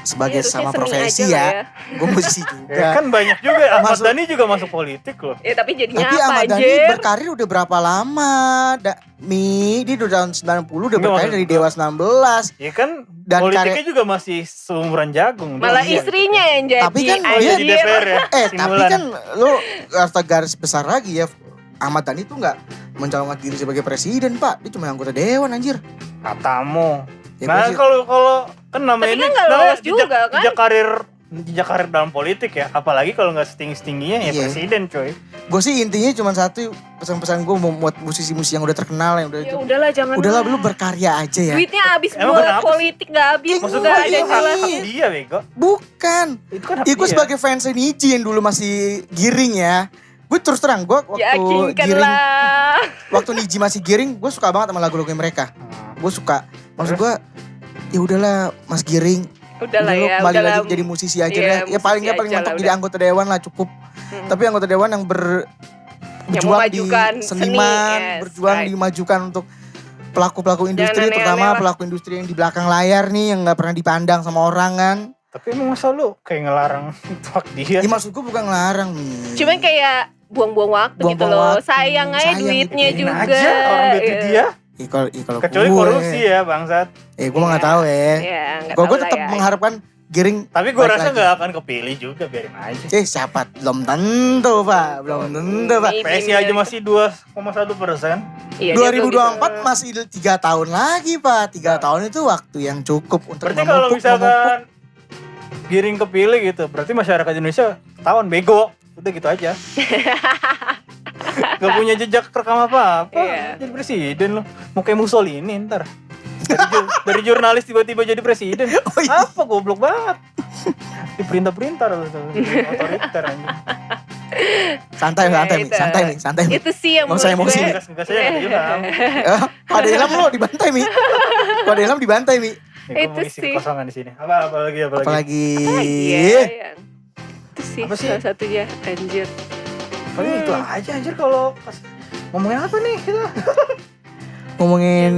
sebagai Ya, sama harusnya seni profesi aja lah ya, gue musisi Ya, juga. kan banyak juga Ahmad Masuk- Dhani juga masuk politik loh. Ya tapi jadinya Tapi apa Ahmad Dhani anjir? berkarir udah berapa lama? Mi, dia udah tahun 90 udah Enggak, berkarir maksud dari gua- Dewa 19. Ya kan Dan politiknya juga masih seumuran jagung. Malah Dia- istrinya yang jadi Tapi kan Oh iya di anjir. DPR ya. Tapi Simulan. kan lu harta garis besar lagi ya. Ahmad Dhani tuh nggak mencalonkan diri sebagai presiden, Pak. Dia cuma anggota dewan anjir. Katamu. Ya, Nah gua sih- kalau kan namanya Tapi kan ini nggak namanya lolos juga, kan? jejak karir dalam politik ya. Apalagi kalau nggak setinggi-tingginya ya Iya. presiden coy. Gue sih intinya cuma satu pesan-pesan gue mau buat musisi-musisi yang udah terkenal yang udah Ya udahlah jangan. udahlah lu berkarya aja ya. Duitnya habis Emang buat kenapa sih? politik nggak habis. Maksud Nggak gua ada itu hak jelasnya. dia bego. Bukan. Itu kan hak Ya gue dia. sebagai fans Niji yang dulu masih Giring ya. Gue terus terang gue waktu Giring, Yakinkanlah. waktu Niji masih Giring, gue suka banget sama lagu-lagu mereka. Gue suka. Maksud gue, ya udahlah Mas Giring, Udahlah lu ya. kembali Udahlah. lagi jadi musisi aja Iya, deh. Ya paling nggak paling musisi aja mentok lah, jadi udah. anggota dewan lah cukup. Tapi anggota dewan yang berjuang di memajukan seniman, seni, yes, berjuang right. dimajukan untuk pelaku-pelaku industri, aneh-aneh terutama lah. pelaku industri yang di belakang layar nih yang nggak pernah dipandang sama orang kan. Tapi emang masa lu kayak ngelarang hak dia? Ya maksud gue bukan ngelarang nih. Cuman kayak buang-buang waktu gitu Buang-buang loh. waktu. Sayang aja Sayang duitnya dipikirin juga. aja orang duitnya Iya. dia. Kalau Kecuali gue, korupsi ya bangsat. gue mah nggak tahu ya. Iya, nggak Gue tahu lah tetap ya. mengharapkan Giring. Tapi gue baik rasa lagi. nggak akan kepilih juga, biarin aja. Siapa? Belum tentu Pak, belum tentu Pak. Maybe, PSI aja masih 2,1%. Iya, dia belum 2024 bisa. masih 3 tahun lagi Pak. 3 tahun itu waktu yang cukup untuk Berarti kalau memupuk. misalkan Giring kepilih gitu, berarti masyarakat Indonesia tawan bego. Udah gitu aja. Gak punya jejak rekam apa-apa. Iya. Jadi presiden lo. Mau kayak Mussolini ntar. Dari jurnalis tiba-tiba jadi presiden. Oh, iya. Apa goblok banget. Diperintah-perintah lo tuh. Otoriter anjing. Santai, Ya, santai, Mi. itu. Santai, Mi. Santai, Mi. Itu sih yang Nggak usah menurut emosi. gue. Enggak saya enggak Ilham. Pak Ilham lo dibantai, Mi. Pak Ilham dibantai, Mi. Nih, gue mau Itu isi sih. kekosongan di sini. Apa lagi? Apalagi Iya, iya. Itu sih Apa sih? salah satunya anjir. Paling itu aja anjir kalau pas ngomongin apa nih kita? ngomongin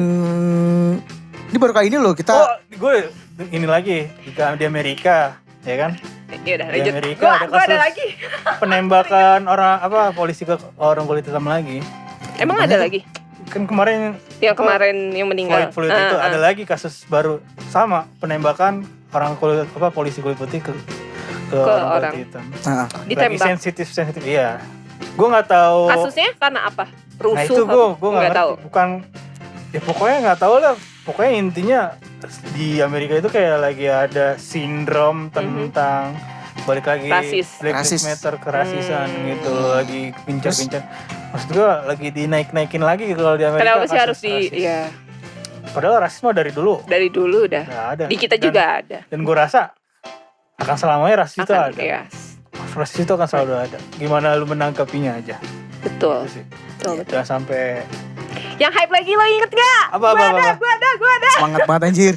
ini baru kali ini loh kita Oh, gue ini lagi di Amerika, ya kan? Ya udah Di lanjut. Amerika Gua ada ada kasus lagi. penembakan orang apa polisi ke orang kulit hitam lagi. Emang ada lagi? Kan kemarin Yang kemarin yang meninggal. Floyd itu ada lagi kasus baru sama penembakan orang kulit apa polisi kulit putih ke orang. kulit hitam. Nah, Lagi Ditembak. sensitif iya. Gue nggak tahu. Kasusnya karena apa? Rusuh. Nah itu gue apa? nggak tahu. ngerti. Bukan ya pokoknya nggak tahu lah. Pokoknya intinya di Amerika itu kayak lagi ada sindrom tentang balik lagi Rasis. Black Lives Rasis. Matter kerasisan gitu lagi pincang-pincang. Maksud gue lagi dinaik-naikin lagi gitu kalau di Amerika. Kenapa sih kasus harus di rasis. ya Padahal rasisme dari dulu dari dulu udah. nggak ada. Di kita Dan- juga ada. Dan gue rasa akan selamanya rasis itu Akan, ada. iya. Rasis itu akan selalu ada. Gimana lu menangkapinya aja. Betul. Itu sih. Betul, betul. Jangan sampai Yang hype lagi lo inget gak? apa. Gua ada. semangat banget anjir.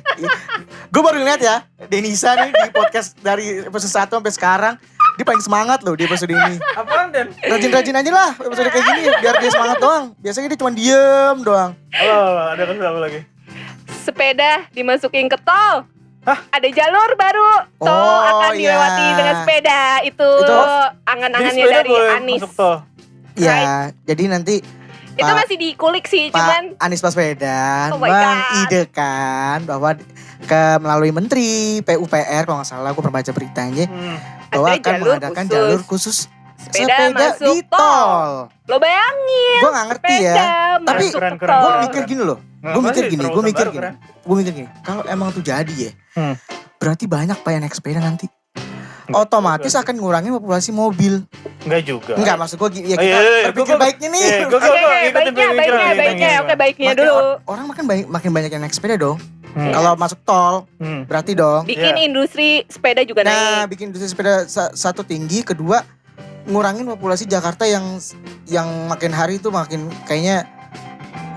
Gue baru lihat ya, Denisa nih di podcast dari episode 1 sampai sekarang. Dia paling semangat loh di episode ini. Apaan Den? Rajin-rajin aja lah episode kayak gini biar dia semangat doang. Biasanya dia cuma diem doang. Halo, ada kasus apa lagi? sepeda dimasukin ke tol. Hah? Ada jalur baru, tol Oh, akan iya. dilewati dengan sepeda. Itu Itu Jadi angan-angannya sepeda dari boleh Anies. masuk tol. Ya, jadi nanti Itu Pak- masih dikulik sih, cuman Pak Anies Baswedan Oh my God. mengidekan bahwa melalui Menteri PUPR kalau nggak salah, gue pernah baca beritanya bahwa ada akan jalur mengadakan khusus. jalur khusus Sepeda masuk di tol. lo bayangin Gue nggak ngerti ya. sepeda Tapi masuk keren, ke keren, tol. Gue keren. mikir gini loh. Nggak, Gue mikir masih gini. terobosan Gue mikir baru, gini. keren. Gue mikir gini. Kalau emang tuh jadi ya, Hmm. berarti banyak Pak yang naik sepeda nanti. Otomatis akan ngurangin populasi mobil. Enggak juga. Enggak, maksud gue ya Oh, kita iya, berpikir baiknya nih. Gue Oke, baiknya. Oke, baiknya Makin dulu. Orang makin banyak yang naik sepeda dong. Hmm. Kalau masuk tol, berarti dong. Bikin Iya. industri sepeda juga Nah, naik. bikin industri sepeda satu tinggi, kedua ngurangin populasi Jakarta yang makin hari itu makin kayaknya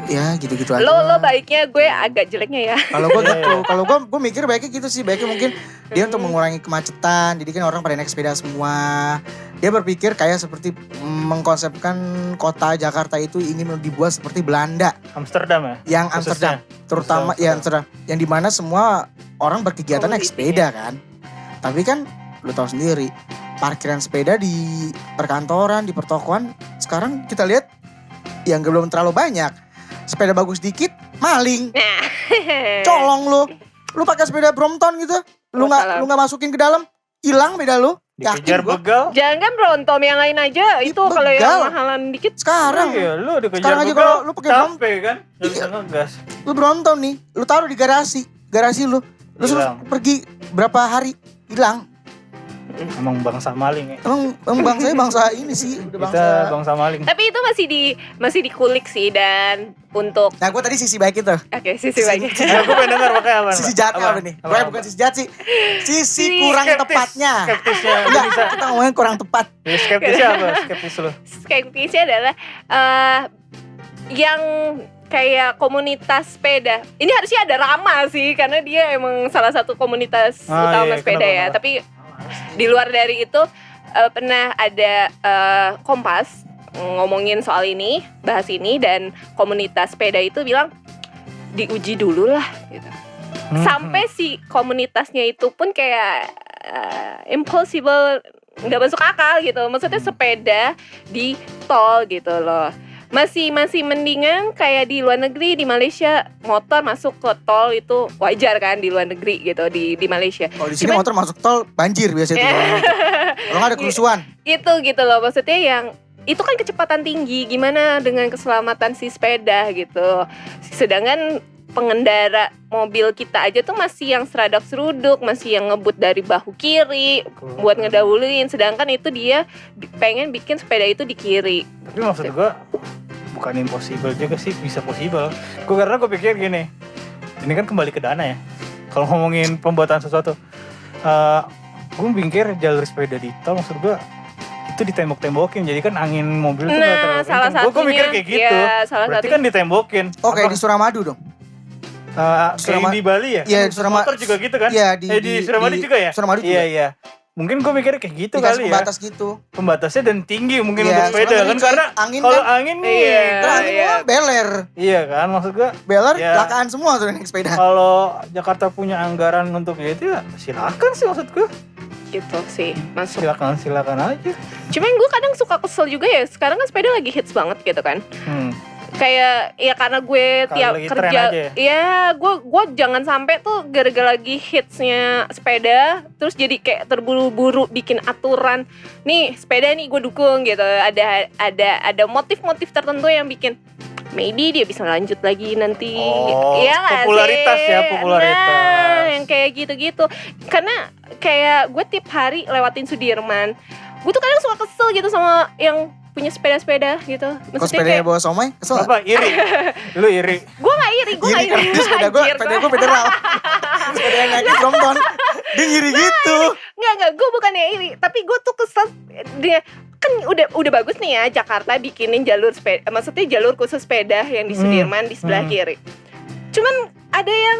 ya gitu-gitu aja. Lo baiknya gue agak jeleknya ya. Kalau gue Iya, gitu, iya. kalau gue mikir baiknya gitu sih, baiknya mungkin dia untuk mengurangi kemacetan. Jadi kan orang pada naik sepeda semua. Dia berpikir kayak seperti mengkonsepkan kota Jakarta itu ingin dibuat seperti Belanda, Amsterdam ya. yang Khususnya. Amsterdam, terutama Khususnya ya Amsterdam, yang dimana semua orang berkegiatan naik sepeda kan. Tapi kan lu tahu sendiri, parkiran sepeda di perkantoran, di pertokoan sekarang kita lihat yang belum terlalu banyak. Sepeda bagus dikit, maling. Nah. Colong lu pakai sepeda Brompton gitu, lu Masalah. nggak masukin ke dalam, hilang beda lu. Dikejar Yakin gua. begal. Jangan kan Brontom yang lain aja. Ih, Itu kalau yang begal. mahalan dikit. Sekarang Iya, lu dikejar Sekarang aja begal. kalau lu pakai drum- capek kan. Gak Iya. bisa ngegas. lu Brompton nih, lu taruh di garasi lu suruh Hilang. pergi berapa hari, hilang. Emang bangsa maling ya. Emang bangsanya bangsa ini sih, udah bangsa. Kita bangsa maling. Tapi itu masih dikulik sih, dan untuk Nah, gue tadi sisi baik itu. sisi baiknya. Ya, gue pengen denger makanya apa. Sisi jahatnya apa nih? Pokoknya bukan sisi jahat sih. Sisi kurang Skeptis. tepatnya. Skeptisnya Enggak, bisa. kita ngomongin kurang tepat. Ya, skeptisnya apa? Skeptis lu. Skeptisnya adalah yang kayak komunitas sepeda. Ini harusnya ada Rama sih, karena dia emang salah satu komunitas utama iya, sepeda ya. kenapa? Tapi di luar dari itu pernah ada Kompas ngomongin soal ini, bahas ini, dan komunitas sepeda itu bilang diuji dulu lah gitu. Sampai si komunitasnya itu pun kayak impossible, nggak masuk akal gitu. Maksudnya sepeda di tol gitu loh. Masih mendingan kayak di luar negeri, di Malaysia motor masuk ke tol itu wajar kan, di luar negeri gitu, di Malaysia. Kalau di sini Cuman- motor masuk tol banjir biasanya tuh. Kalau nggak ada kerusuhan. Itu gitu loh, maksudnya yang itu kan kecepatan tinggi, gimana dengan keselamatan si sepeda gitu. Sedangkan pengendara mobil kita aja tuh masih yang seradak-seruduk, masih yang ngebut dari bahu kiri buat ngedahuluin, sedangkan itu dia pengen bikin sepeda itu di kiri. Tapi maksud gue bukan impossible juga sih, bisa possible. Karena gue pikir gini, ini kan kembali ke dana ya. Kalau ngomongin pembuatan sesuatu, gue pikir jalur sepeda di tol, maksud gue itu ditembok-tembokin, jadi kan angin mobil tuh nggak Nah, terlalu salah kenceng. Gue satunya mikir kayak gitu. ya, salah Berarti satu kan ditembokin. Oke, di Suramadu dong. Kayak Surama- di Bali ya? Iya, Kan di Surama- motor juga gitu kan? Iya, di Suramadu juga ya? Suramadu juga. Iya, iya. Mungkin gue mikir kayak gitu Dikasih kali ya. pembatas gitu. Pembatasnya dan tinggi mungkin Iya, untuk sepeda soalnya kan, karena angin kalau kan- angin nih Iya. Terus angin iya. doang beler. Iya kan, maksud gue Beler, Iya. kecelakaan semua tuh naik sepeda. kalau Jakarta punya anggaran untuk itu ya silakan sih, maksud gue. gitu sih masuk. Silakan aja. Cuman gue kadang suka kesel juga ya, sekarang kan sepeda lagi hits banget gitu kan. Kayak ya karena gue Kalau tiap lagi tren kerja aja ya? ya gue jangan sampai tuh gara-gara lagi hitsnya sepeda terus jadi kayak terburu-buru bikin aturan nih sepeda nih gue dukung gitu. Ada motif-motif tertentu yang bikin maybe dia bisa lanjut lagi nanti. Oh, Iya nggak popularitas sih? ya, popularitas. Nah, yang kayak gitu-gitu. Karena kayak gue tiap hari lewatin Sudirman, gue tuh kadang suka kesel gitu sama yang punya sepeda-sepeda gitu. Kok sepedanya bawa somai? Kesel gak? Apa iri? Lu iri? Gue gak iri, gue gak Iri iri. kan sepeda gue, Anjir, sepeda gue federal. Sepeda yang naik Brompton. Dia ngiri gitu. Enggak, gue bukannya iri, tapi gue tuh kesel dia kan udah bagus nih ya Jakarta bikinin jalur sepeda, maksudnya jalur khusus sepeda yang di Sudirman di sebelah kiri. Cuman ada yang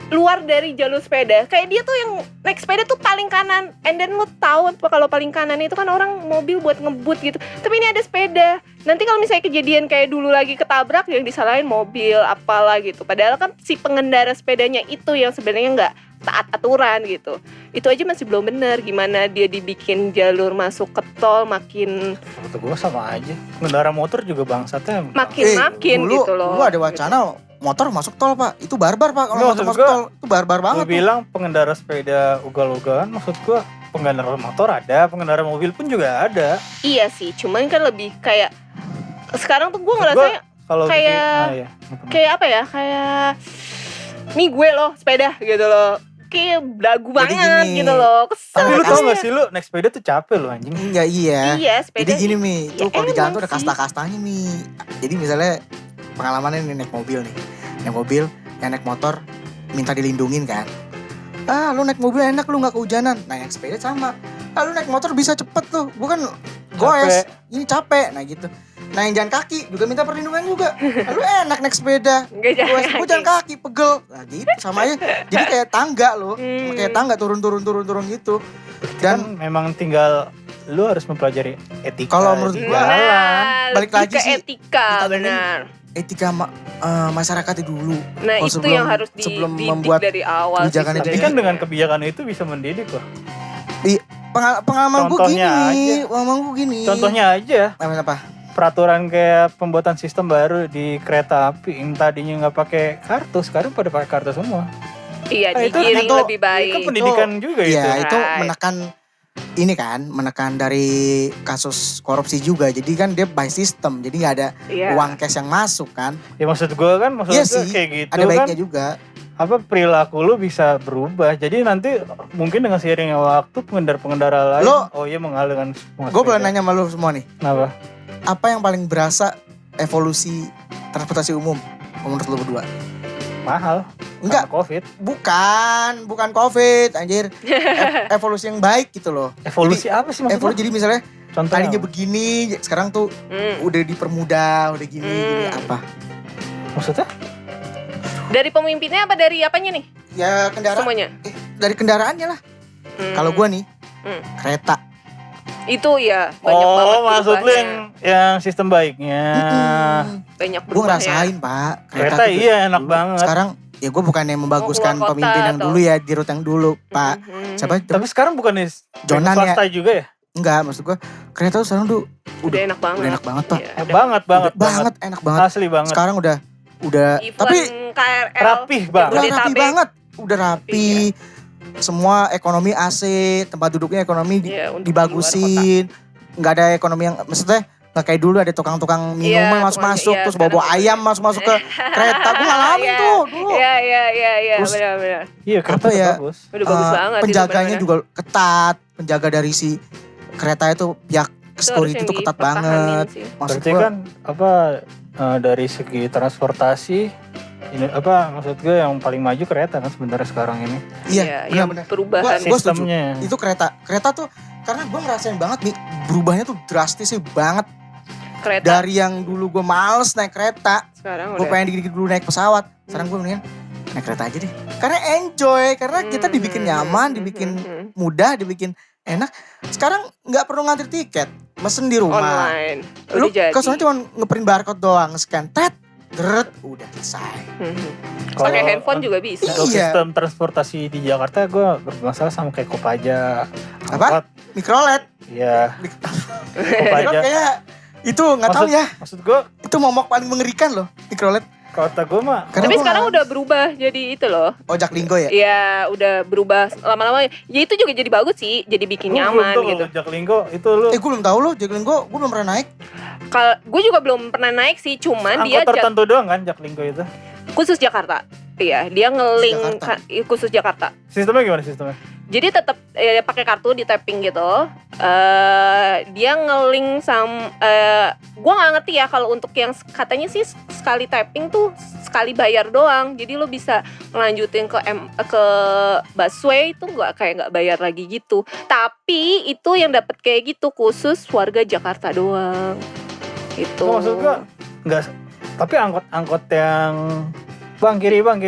luar dari jalur sepeda. Kayak dia tuh yang naik sepeda tuh paling kanan. And then lu tahu apa kalau paling kanan itu kan orang mobil buat ngebut gitu. Tapi ini ada sepeda. Nanti kalau misalnya kejadian kayak dulu lagi ketabrak yang disalahin mobil apalah gitu. Padahal kan si pengendara sepedanya itu yang sebenarnya nggak taat aturan gitu. Itu aja masih belum benar. Gimana dia dibikin jalur masuk ke tol makin Menurut gue sama aja. Pengendara motor juga bangsatnya. makin dulu, gitu loh. Dulu ada wacana motor masuk tol pak, itu barbar pak kalau Nggak, motor maksud masuk gua, tol, itu barbar banget. Lu bilang pengendara sepeda ugal-ugalan, maksud gue pengendara motor ada, pengendara mobil pun juga ada. Iya sih, cuman kan lebih kayak sekarang tuh gue Maksud ngerasanya Kalau kayak- iya. kayak apa ya, kayak nih gue loh sepeda gitu loh, kayak dagu Jadi banget gini, gitu loh, kesel. Tapi lu tau rasanya. gak sih lu naik sepeda tuh capek lu anjing. Enggak iya. Iya sepeda. Jadi gini Mi, Ya tuh kalau di jalan emang tuh ada sih. kasta-kastanya Mi. Jadi misalnya pengalamannya nih naik mobil, yang naik motor minta dilindungin kan. Ah lu naik mobil enak, lu gak kehujanan. Nah yang sepeda sama. Ah lu naik motor bisa cepet tuh, bukan goes, ini capek. Nah gitu. Nah yang jalan kaki juga minta perlindungan juga. Ah, lu enak naik sepeda, Nggak jalan goes, gue jalan kaki pegel. Nah gitu sama aja. Jadi kayak tangga loh, Hmm. kayak tangga turun gitu. Dan Dan memang tinggal lu harus mempelajari etika. Kalau menurut di gua, jalan. Nah, balik lebih lagi ke sih, etika ditanyain benar. etika masyarakatnya dulu. Nah kalau itu sebelum- yang harus sebelum dididik membuat dari awal sih kebijakan itu. Tapi sebenarnya. kan dengan kebijakan itu bisa mendidik loh. Pengalaman gue gini, Contohnya pengalaman gue gini. Contohnya aja, Apa? peraturan kayak pembuatan sistem baru di kereta api yang tadinya nggak pakai kartu, sekarang pada pakai kartu semua. Iya Nah, itu- digiring itu- lebih baik. Itu pendidikan juga itu. Iya, itu Right. menekan dari kasus korupsi juga. Jadi kan dia by system, jadi nggak ada Iya. uang cash yang masuk kan. Ya maksud gue kan, maksud Iya gue sih, kayak gitu Ada kan, baiknya juga. apa perilaku lu bisa berubah. Jadi nanti mungkin dengan seiringnya waktu pengendara-pengendara lain, Lo- oh iya mengalihkan. Gue boleh nanya sama lu semua nih, Kenapa? apa yang paling berasa evolusi transportasi umum menurut lu berdua? Mahal. Enggak, Karena COVID. bukan COVID, anjir. Evolusi yang baik gitu loh. Evolusi apa sih maksudnya? Evolusi jadi misalnya Contohnya tadinya apa? begini, sekarang tuh udah dipermudah, udah gini apa? Maksudnya? Dari pemimpinnya apa dari apanya nih? Ya kendaraan, Semuanya. dari kendaraannya lah. Kalau gua nih, Hmm. kereta. Itu ya banyak banget Oh, maksud lu berubahnya. yang sistem baiknya. Banyak Gue berubahnya. ngerasain pak. Kereta tuh iya enak dulu. banget. Sekarang ya gue bukannya membaguskan keluar kota pemimpin yang atau- dulu ya, di rute yang dulu pak. Mhm. Siapa? Tapi sekarang bukan nih Jonan ya. swasta juga ya? Enggak, maksud gue kereta tuh sekarang tuh Udah enak banget. udah enak banget pak. Iya, Eh, udah. banget. Enak banget. Asli banget. Sekarang udah Even tapi KRL Rapih banget. udah rapi Jabodetabek. banget. Udah rapi. Semua ekonomi AC, tempat duduknya ekonomi Iya, untuk dibagusin. Nggak ada ekonomi yang maksudnya nggak kayak dulu ada tukang-tukang Iya, minuman masuk-masuk iya, terus bawa sekarang ayam udah. masuk-masuk ke kereta. Gue ngalamin Iya. tuh dulu. Iya, Terus, benar-benar. Iya, kereta Apa ya? bagus. Udah bagus Eh, banget. itu penjaganya benar-benar. juga ketat, penjaga dari si kereta itu pihak Itu security harus itu yang ketat dipertahanin banget. sih. Maksud Berarti gua, kan apa dari segi transportasi ini apa maksud gue yang paling maju kereta kan sebenarnya sekarang ini. iya yang benar-benar. perubahan. Gua setuju. Sistemnya. Itu kereta tuh karena gue ngerasain banget nih berubahnya tuh drastis sih banget Kereta dari yang dulu gue males naik kereta, sekarang gue udah. pengen dikit-dikit dulu naik pesawat. Sekarang gue mendingan naik kereta aja deh. Karena enjoy, karena kita dibikin nyaman, dibikin mudah, dibikin enak. Sekarang nggak perlu ngantri tiket, mesen di rumah. Online. Lu Udah jadi. ke sana cuma ngeprint barcode doang, scan, tet, deret, udah selesai. Kalau Pakai handphone juga bisa. Untuk Iya. sistem transportasi di Jakarta gue bermasalah sama kayak Kopaja. Apa? Angkot. Mikrolet, Iya. mikrolet Kopaja. kayak itu nggak tahu ya. Maksud gue Itu momok paling mengerikan loh, mikrolet. kota gue mah Karena Tapi gua sekarang nggak- udah berubah jadi itu loh. Ojek Linggo ya. Iya, udah berubah lama-lama. Ya itu juga jadi bagus sih, jadi bikin Lu belum nyaman tahu gitu. loh, Jaklingko itu lu Gue belum tahu loh, Ojek Linggo, gue belum pernah naik. Kalau gue juga belum pernah naik sih, cuman angkot dia tertentu doang kan Jaklingko itu. khusus Jakarta. Iya, dia ngeling Jakarta. khusus Jakarta. Sistemnya gimana sistemnya? Jadi tetap pakai kartu di tapping gitu. Dia ngeling sama gua nggak ngerti ya kalau untuk yang katanya sih sekali tapping tuh sekali bayar doang. Jadi lo bisa ngelanjutin ke busway itu nggak bayar lagi gitu. Tapi itu yang dapat kayak gitu khusus warga Jakarta doang. Gitu. Maksud gua enggak, tapi angkot-angkot yang Bang kiri bang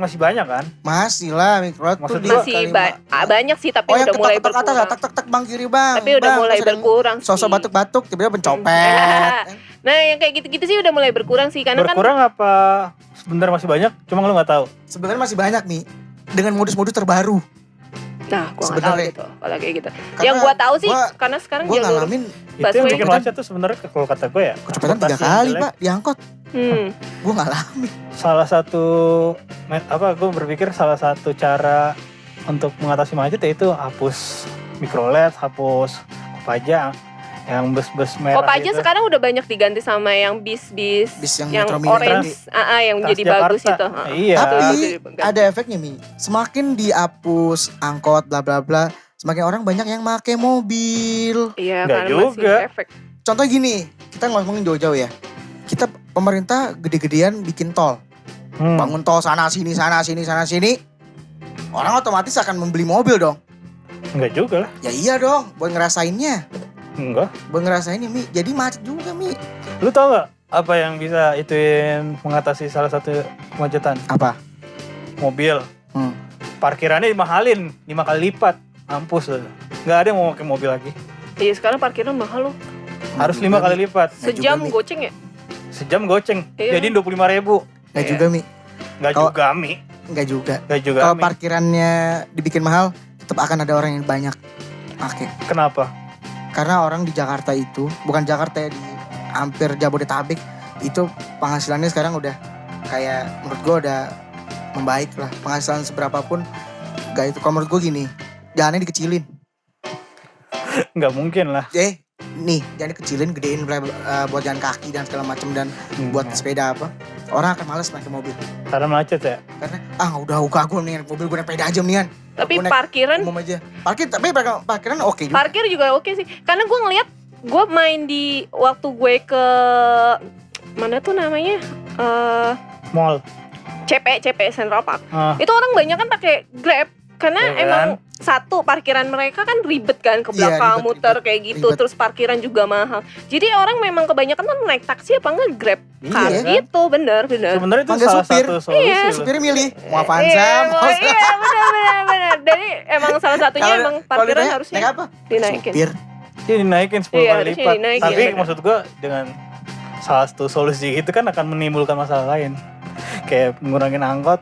masih banyak kan? Masih lah mikrolet tuh Maksud di gua- Masih Kalimat. banyak sih tapi Oh yang udah mulai ketok-ketok atas berkurang. lah, tak bang kiri bang. Tapi udah Bang, mulai terus ada yang berkurang sih. sosok batuk-batuk tiba-tiba pencopet. Nah, yang kayak gitu-gitu sih udah mulai berkurang sih karena Berkurang apa sebenarnya masih banyak? Cuma lu nggak tahu. Sebenarnya masih banyak nih dengan modus-modus terbaru. Nah, gua nggak tahu Sebenarnya. gitu. Kalau kayak gitu. Karena Yang gua tahu sih gua- karena sekarang Gue jalur ngalamin Itu yang busway. bikin macet tuh sebenarnya kalau kata gue ya. kecopetan 3 transportasi kali jelek. pak di angkot. Gue ngalamin. Salah satu gue berpikir salah satu cara untuk mengatasi macet yaitu hapus mikrolet, hapus Kopaja yang bus-bus merah Kopaja itu. sekarang udah banyak diganti sama yang bis-bis Bis yang yang Metro Mini orange, yang jadi bagus itu. Iya. Tapi Itu ada efeknya Mi. Semakin dihapus angkot bla bla bla, semakin orang banyak yang make mobil. Iya, Nggak karena juga. masih efek. Contoh gini, kita ngomongin jauh-jauh ya. Kita pemerintah gede-gedean bikin tol. Bangun tol sana sini. Orang otomatis akan membeli mobil dong. Enggak juga lah. Ya iya dong, buat ngerasainnya. Enggak. Buat ngerasainnya Mi. Jadi macet juga Mi. Lu tau nggak apa yang bisa ituin mengatasi salah satu kemacetan? Apa? Mobil. Hmm. Parkirannya dimahalin 5 kali lipat. Mampus lu. Nggak ada yang mau pakai mobil lagi. Iya, sekarang parkiran mahal loh. Harus 5 kali lipat. Nggak juga, Sejam Mi. goceng ya? Sejam goceng. Iya. Jadi 25.000. Nggak Iya. juga Mi. Nggak Kalau- juga Mi. Nggak juga. Nggak juga Kalau Mi. parkirannya dibikin mahal, tetap akan ada orang yang banyak pakai. Kenapa? Karena orang di Jakarta itu, bukan Jakarta ya, di hampir Jabodetabek itu penghasilannya sekarang udah kayak menurut gue udah membaik lah. Penghasilan seberapapun gak itu. Kalau menurut gue gini, jalannya dikecilin. Nggak mungkin lah. Nih jangan dikecilin, gedein buat jalan kaki dan segala macam dan buat Hmm. sepeda apa. Orang akan malas pakai mobil. Karena macet ya. Karena udah gue mendingan mobil gue naik sepeda aja mendingan. Tapi Gua naik parkiran umum aja. Tapi parkiran oke juga. parkir juga oke sih. Karena gue ngeliat gue main di waktu gue ke mana tuh namanya Mall. CP Central Park. Ah, Itu orang banyak kan pakai Grab karena Iya kan? emang satu parkiran mereka kan ribet kan ke Iya, belakang ribet, muter kayak gitu, ribet. terus parkiran juga mahal. Jadi orang memang kebanyakan kan naik taksi apa enggak Grab Iya car kan? gitu, bener. Sebenarnya itu Panggil salah supir. satu solusi Iya. loh. Supirnya milih mau Avanza, Iya, mau benar. Jadi emang salah satunya Kalau- emang kalau parkiran ditanya, harusnya naik apa? dinaikin. Supir. Iya dinaikin 10 Iya, kali harusnya lipat. dinaikin, Tapi bener. maksud gua dengan salah satu solusi itu kan akan menimbulkan masalah lain. Kayak ngurangin angkot.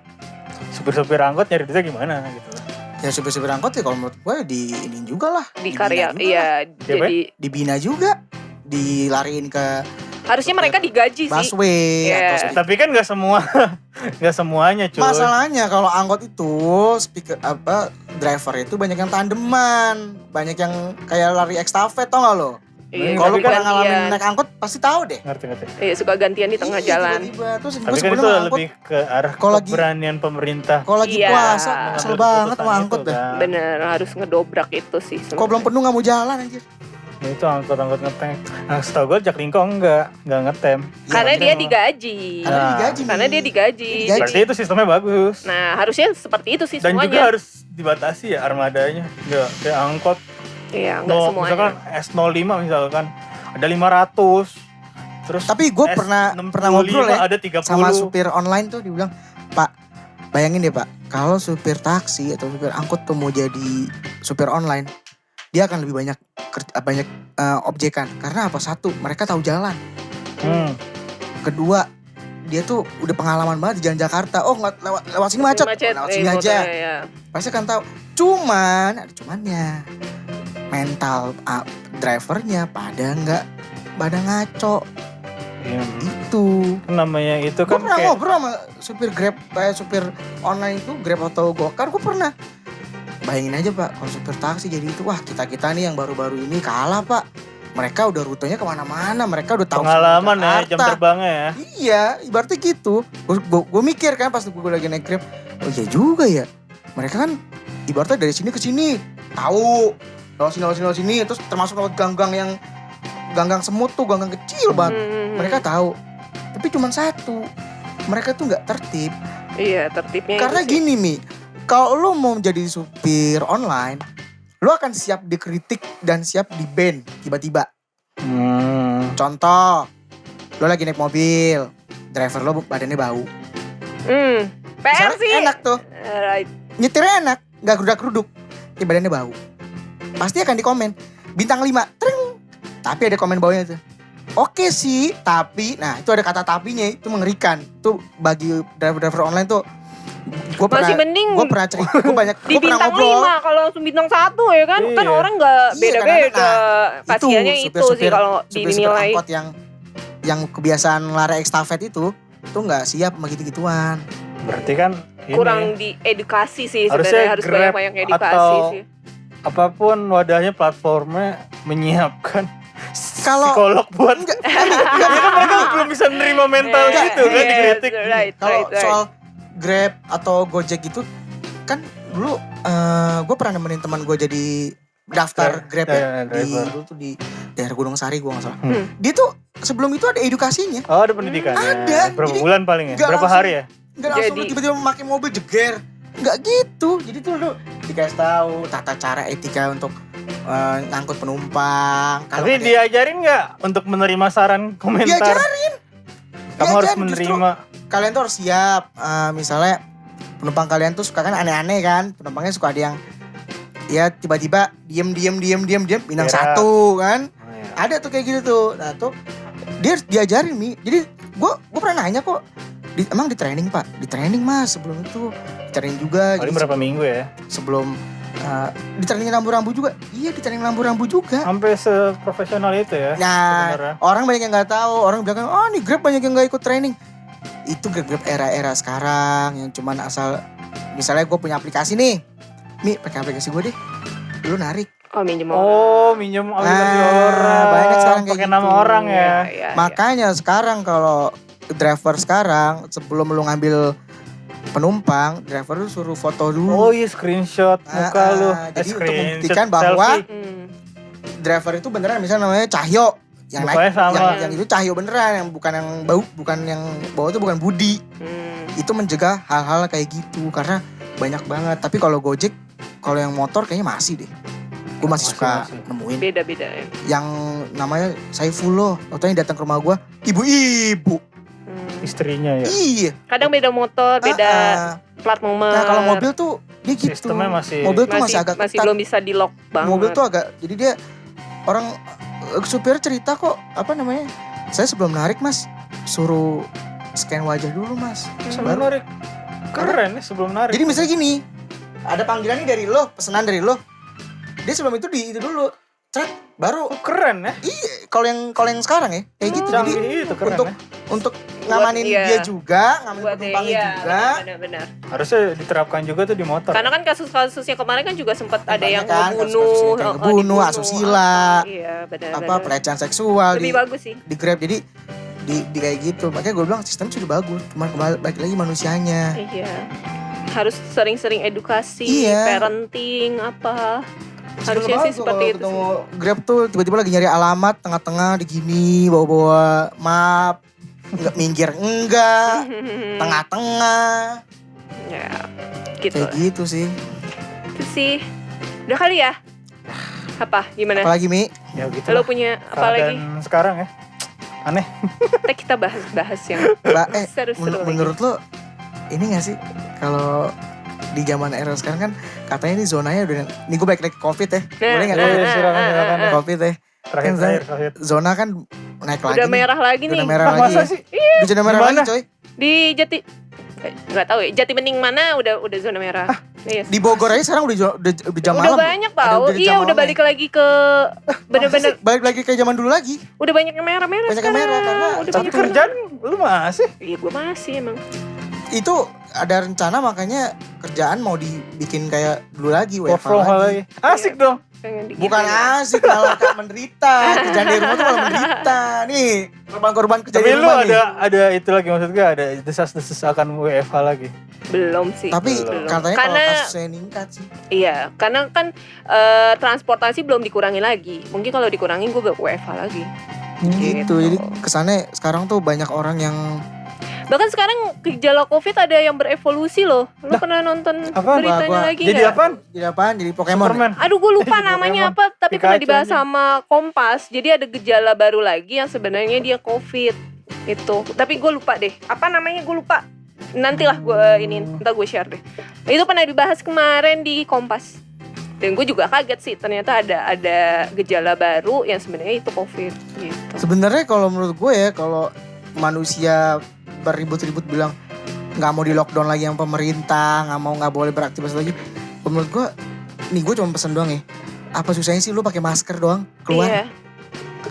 Supir-supir angkot nyari duitnya gimana gitu. Ya supir-supir angkot ya kalau menurut gue di ini juga lah. Di Dibina karya, juga lah. iya. Jadi Dibina juga. Dilariin ke harusnya mereka digaji sih. busway Iya. atau speaker. Tapi kan nggak semua, nggak semuanya cuy. Masalahnya kalau angkot itu speaker driver itu banyak yang tandeman, banyak yang kayak lari ekstafet tau gak lo? Iya, Kalau lu tapi kan pernah ngalamin gantian. naik angkot pasti tahu deh. Ngerti. Iya, suka gantian di tengah Iya, jalan. tiba-tiba. Terus Tapi gue kan sebelum itu angkot lebih ke arah Kalau lagi- keberanian pemerintah. kalau lagi Iya. puasa kesel mengambil banget sama keputusan angkot itu, dah. kan. Bener, harus ngedobrak itu sih. Kok belum penuh gak mau jalan anjir. Ya, itu angkot-angkot ngetem. Nah, setahu gue Jaklingko enggak ngetem. Iya, Karena makanya dia mau- digaji. Karena Nah, digaji. Karena Mi. dia digaji. Digaji. Berarti itu sistemnya bagus. Nah, harusnya seperti itu sih Dan semuanya. juga harus dibatasi ya armadanya. Enggak kayak angkot. Iya, enggak semuanya. Misalkan S05 misalkan ada 500. Terus Tapi gue pernah ngobrol ya ada 30. sama supir online tuh, dibilang, Pak, bayangin deh Pak, kalau supir taksi atau supir angkot tuh mau jadi supir online, dia akan lebih banyak objekan. Karena apa? Satu, mereka tahu jalan. Kedua, dia tuh udah pengalaman banget di jalan Jakarta. Oh, nggak lewat sini macet, lewat sini aja. Ya. Pasti kan tahu. Cuman ada cumannya. Mental drivernya pada ngaco. Iya. Itu. Namanya itu Gue kan pernah kayak ngobrol sama supir Grab, supir online itu, Grab atau Gokar, gue pernah. Bayangin aja Pak, kalau supir taksi jadi itu, wah kita nih yang baru-baru ini kalah Pak. Mereka udah rutenya kemana-mana, mereka udah tahu pengalaman semua ya jam Jakarta. terbangnya ya. Iya, ibaratnya gitu. Gue mikir kan pas gue lagi naik Grab, oh iya juga ya. Mereka kan ibaratnya dari sini ke sini, tahu. Lewat sini, terus termasuk lewat gang-gang yang gang-gang semut tuh, gang-gang kecil banget. Mereka tahu. Tapi cuma satu, mereka tuh nggak tertib. Iya, tertibnya Karena itu sih. gini Mi, kalau lu mau menjadi supir online, lu akan siap dikritik dan siap di-ban tiba-tiba. Contoh, lu lagi naik mobil, driver lu badannya bau. PR Misalnya sih. enak tuh, Right. nyetirnya enak, nggak gerudak-geruduk, badannya bau. Pasti akan dikomen, bintang 5, tring. Tapi ada komen bawahnya tuh. Oke sih, tapi, nah itu ada kata tapinya, itu mengerikan. Itu bagi driver-driver online tuh, gue Masih mending pernah cerita, gue di pernah bintang ngobrol. 5 kalau langsung bintang 1 ya kan. Kan Iya. orang nggak Iya, beda-beda. kadang-kadang, Kasiannya itu sih supir-supir- kalau supir-supir dinilai. angkot yang kebiasaan lari ekstafet itu tuh nggak siap sama gitu-gituan. Berarti kan ini, Kurang diedukasi sih Harusnya sebenarnya, harus Grab banyak-banyak edukasi atau sih. apapun wadahnya platformnya menyiapkan Kalau- psikolog buat Enggak, ya kan mereka belum bisa nerima mental Iya, gitu kan iya, dikritik. right, kalau right. soal Grab atau Gojek itu kan dulu gue pernah nemenin teman gue jadi daftar Grab ya, di driver. dulu tuh di daerah Gunung Sari gue nggak salah. Hmm. Dia tuh sebelum itu ada edukasinya. Oh ada pendidikannya. Ada, Berapa jadi bulan paling ya? nggak Berapa langsung- hari ya? Nggak langsung Jadi- lu tiba-tiba memakai mobil jeger. Nggak gitu. Jadi tuh lu dikasih tahu tata cara etika untuk ngangkut penumpang. Kalau Tapi ada- diajarin nggak untuk menerima saran komentar? diajarin. Kamu harus Diajarin, menerima. Kalian tuh harus siap. Misalnya penumpang kalian tuh suka kan aneh-aneh kan. Penumpangnya suka ada yang ya tiba-tiba diem bintang Berak. 1 kan. Oh, iya. Ada tuh kayak gitu tuh. Nah tuh dia harus diajarin Mi. Jadi gue pernah nanya kok. Emang di training Pak? Di training Mas sebelum itu. Di training juga. Paling Jadi berapa minggu ya? sebelum di training rambu-rambu juga. Iya di training rambu-rambu juga. Sampai seprofesional itu ya? Nah, sebenarnya. orang banyak yang nggak tahu. Orang bilang, oh nih Grab banyak yang nggak ikut training. Itu Grab era-era sekarang yang cuman asal, misalnya gue punya aplikasi nih, Mi pakai aplikasi gue deh, lu narik. Oh minjem orang. Oh, minjem aplikasi orang. banyak sekarang kayak pakai gitu. nama orang ya. Iya. Makanya sekarang kalau driver sekarang sebelum lu ngambil penumpang, driver lu suruh foto dulu. Oh iya screenshot muka lu. Jadi untuk Screenshot membuktikan bahwa selfie. driver itu beneran, misalnya namanya Cahyo. Yang Mukanya sama. yang itu Cahyo beneran, yang bukan yang bau, bukan yang bawa itu bukan Budi. Itu mencegah hal-hal kayak gitu karena banyak banget. Tapi kalau Gojek, kalau yang motor kayaknya masih deh. Gue masih suka Masih. nemuin Beda-beda ya. yang namanya Saifullah. Waktu datang ke rumah gue, ibu-ibu. Istrinya ya. Iya. Kadang beda motor, beda plat nomor. Nah kalau mobil tuh dia gitu. Sistemnya masih- mobil tuh masih agak masih ketat. belum bisa di lock banget. Mobil tuh agak, jadi dia orang supir cerita kok apa namanya? Saya sebelum narik Mas suruh scan wajah dulu Mas. Sebelum narik. Keren nih sebelum narik. Jadi misalnya gini, ada panggilan nih dari lo, pesanan dari lo. Dia sebelum itu di itu dulu, cek baru. Oh, keren ya. Iya, kalau yang sekarang ya kayak gitu. Jadi Canggih itu keren untuk ya. untuk ngamanin iya. dia juga, ngamanin buat penumpangnya iya, juga. benar-benar. Harusnya diterapkan juga tuh di motor. Karena kan kasus-kasusnya kemarin kan juga sempat ada Banyak yang kan, ngebunuh, kasus-kasus kayak ngebunuh, dibunuh, asusila, Iya, benar. apa pelecehan seksual Lebih di bagus sih. Grab. Jadi di kayak gitu. Makanya gue bilang sistem sudah bagus, cuman kembali balik lagi manusianya. Iya. Harus sering-sering edukasi, Iya. parenting apa. Sebelum Harusnya sih aku seperti kalau itu ketemu sih. Grab tuh tiba-tiba lagi nyari alamat tengah-tengah di gini, bawa-bawa map, nggak minggir enggak, tengah-tengah, Ya, gitu. kayak gitu sih. Itu sih. Udah kali ya? Apa? Gimana? Apalagi Mi? Ya gitu. Lo lah. punya apa lagi? Keadaan sekarang ya. Aneh. Ntar kita bahas yang seru-seru lagi. Menurut lo ini gak sih kalau di zaman era sekarang kan katanya ini zonanya udah, ini gue balik lagi ke Covid ya, boleh nggak? Iya, silakan. Covid ya, Terakhir. zona kan naik lagi. Udah nih. merah lagi nih. Udah merah Ah, lagi. masa Ya. sih? Udah zona merah Di lagi mana? coy. Di Jati nggak tahu ya. Jati Bening mana udah zona merah. Iya. Di Bogor aja sekarang udah jam Udah malam. banyak Ada tau. jam Iya malam udah ya. balik lagi ke bener-bener Balik lagi kayak zaman dulu lagi. udah banyak yang merah-merah Banyak yang merah, sekarang. karena- Udah Tapi banyak yang kerjaan lu masih. Iya gue masih emang. Itu ada rencana makanya kerjaan mau dibikin kayak dulu lagi, Work WFH from home lagi. lagi. Asik dong. Pengen digituin. Bukan asik, malah kayak menderita. Kerjaan di rumah tuh malah menderita. Nih, korban-korban kerja Tapi di lu rumah nih. ada itu lagi maksud gue ada desas-desus akan WFH lagi. Belum sih. Tapi Belum. katanya kalau Karena- kasusnya meningkat sih. Iya, karena kan transportasi belum dikurangi lagi. Mungkin kalau dikurangin gue gak WFH lagi. Gitu. Jadi kesannya sekarang tuh banyak orang yang Bahkan sekarang gejala COVID ada yang berevolusi loh. Lu pernah nonton Apa? beritanya Gua- lagi Jadi nggak? apaan? jadi apaan? Jadi Pokemon. Superman. Aduh gue lupa Jadi namanya Pokemon. apa, tapi pernah Pikachu dibahas aja. sama Kompas. Jadi ada gejala baru lagi yang sebenarnya dia COVID itu. Tapi gue lupa deh. Apa namanya gue lupa. Nantilah gue ntar gue share deh. Itu pernah dibahas kemarin di Kompas. Dan gue juga kaget sih, ternyata ada gejala baru yang sebenarnya itu COVID gitu. Sebenarnya kalau menurut gue ya, kalau manusia berribut-ribut bilang nggak mau di lockdown lagi yang pemerintah, nggak boleh beraktivitas lagi. Menurut gue, nih gue cuma pesen doang ya. Apa susahnya sih lu pakai masker doang keluar? Iya,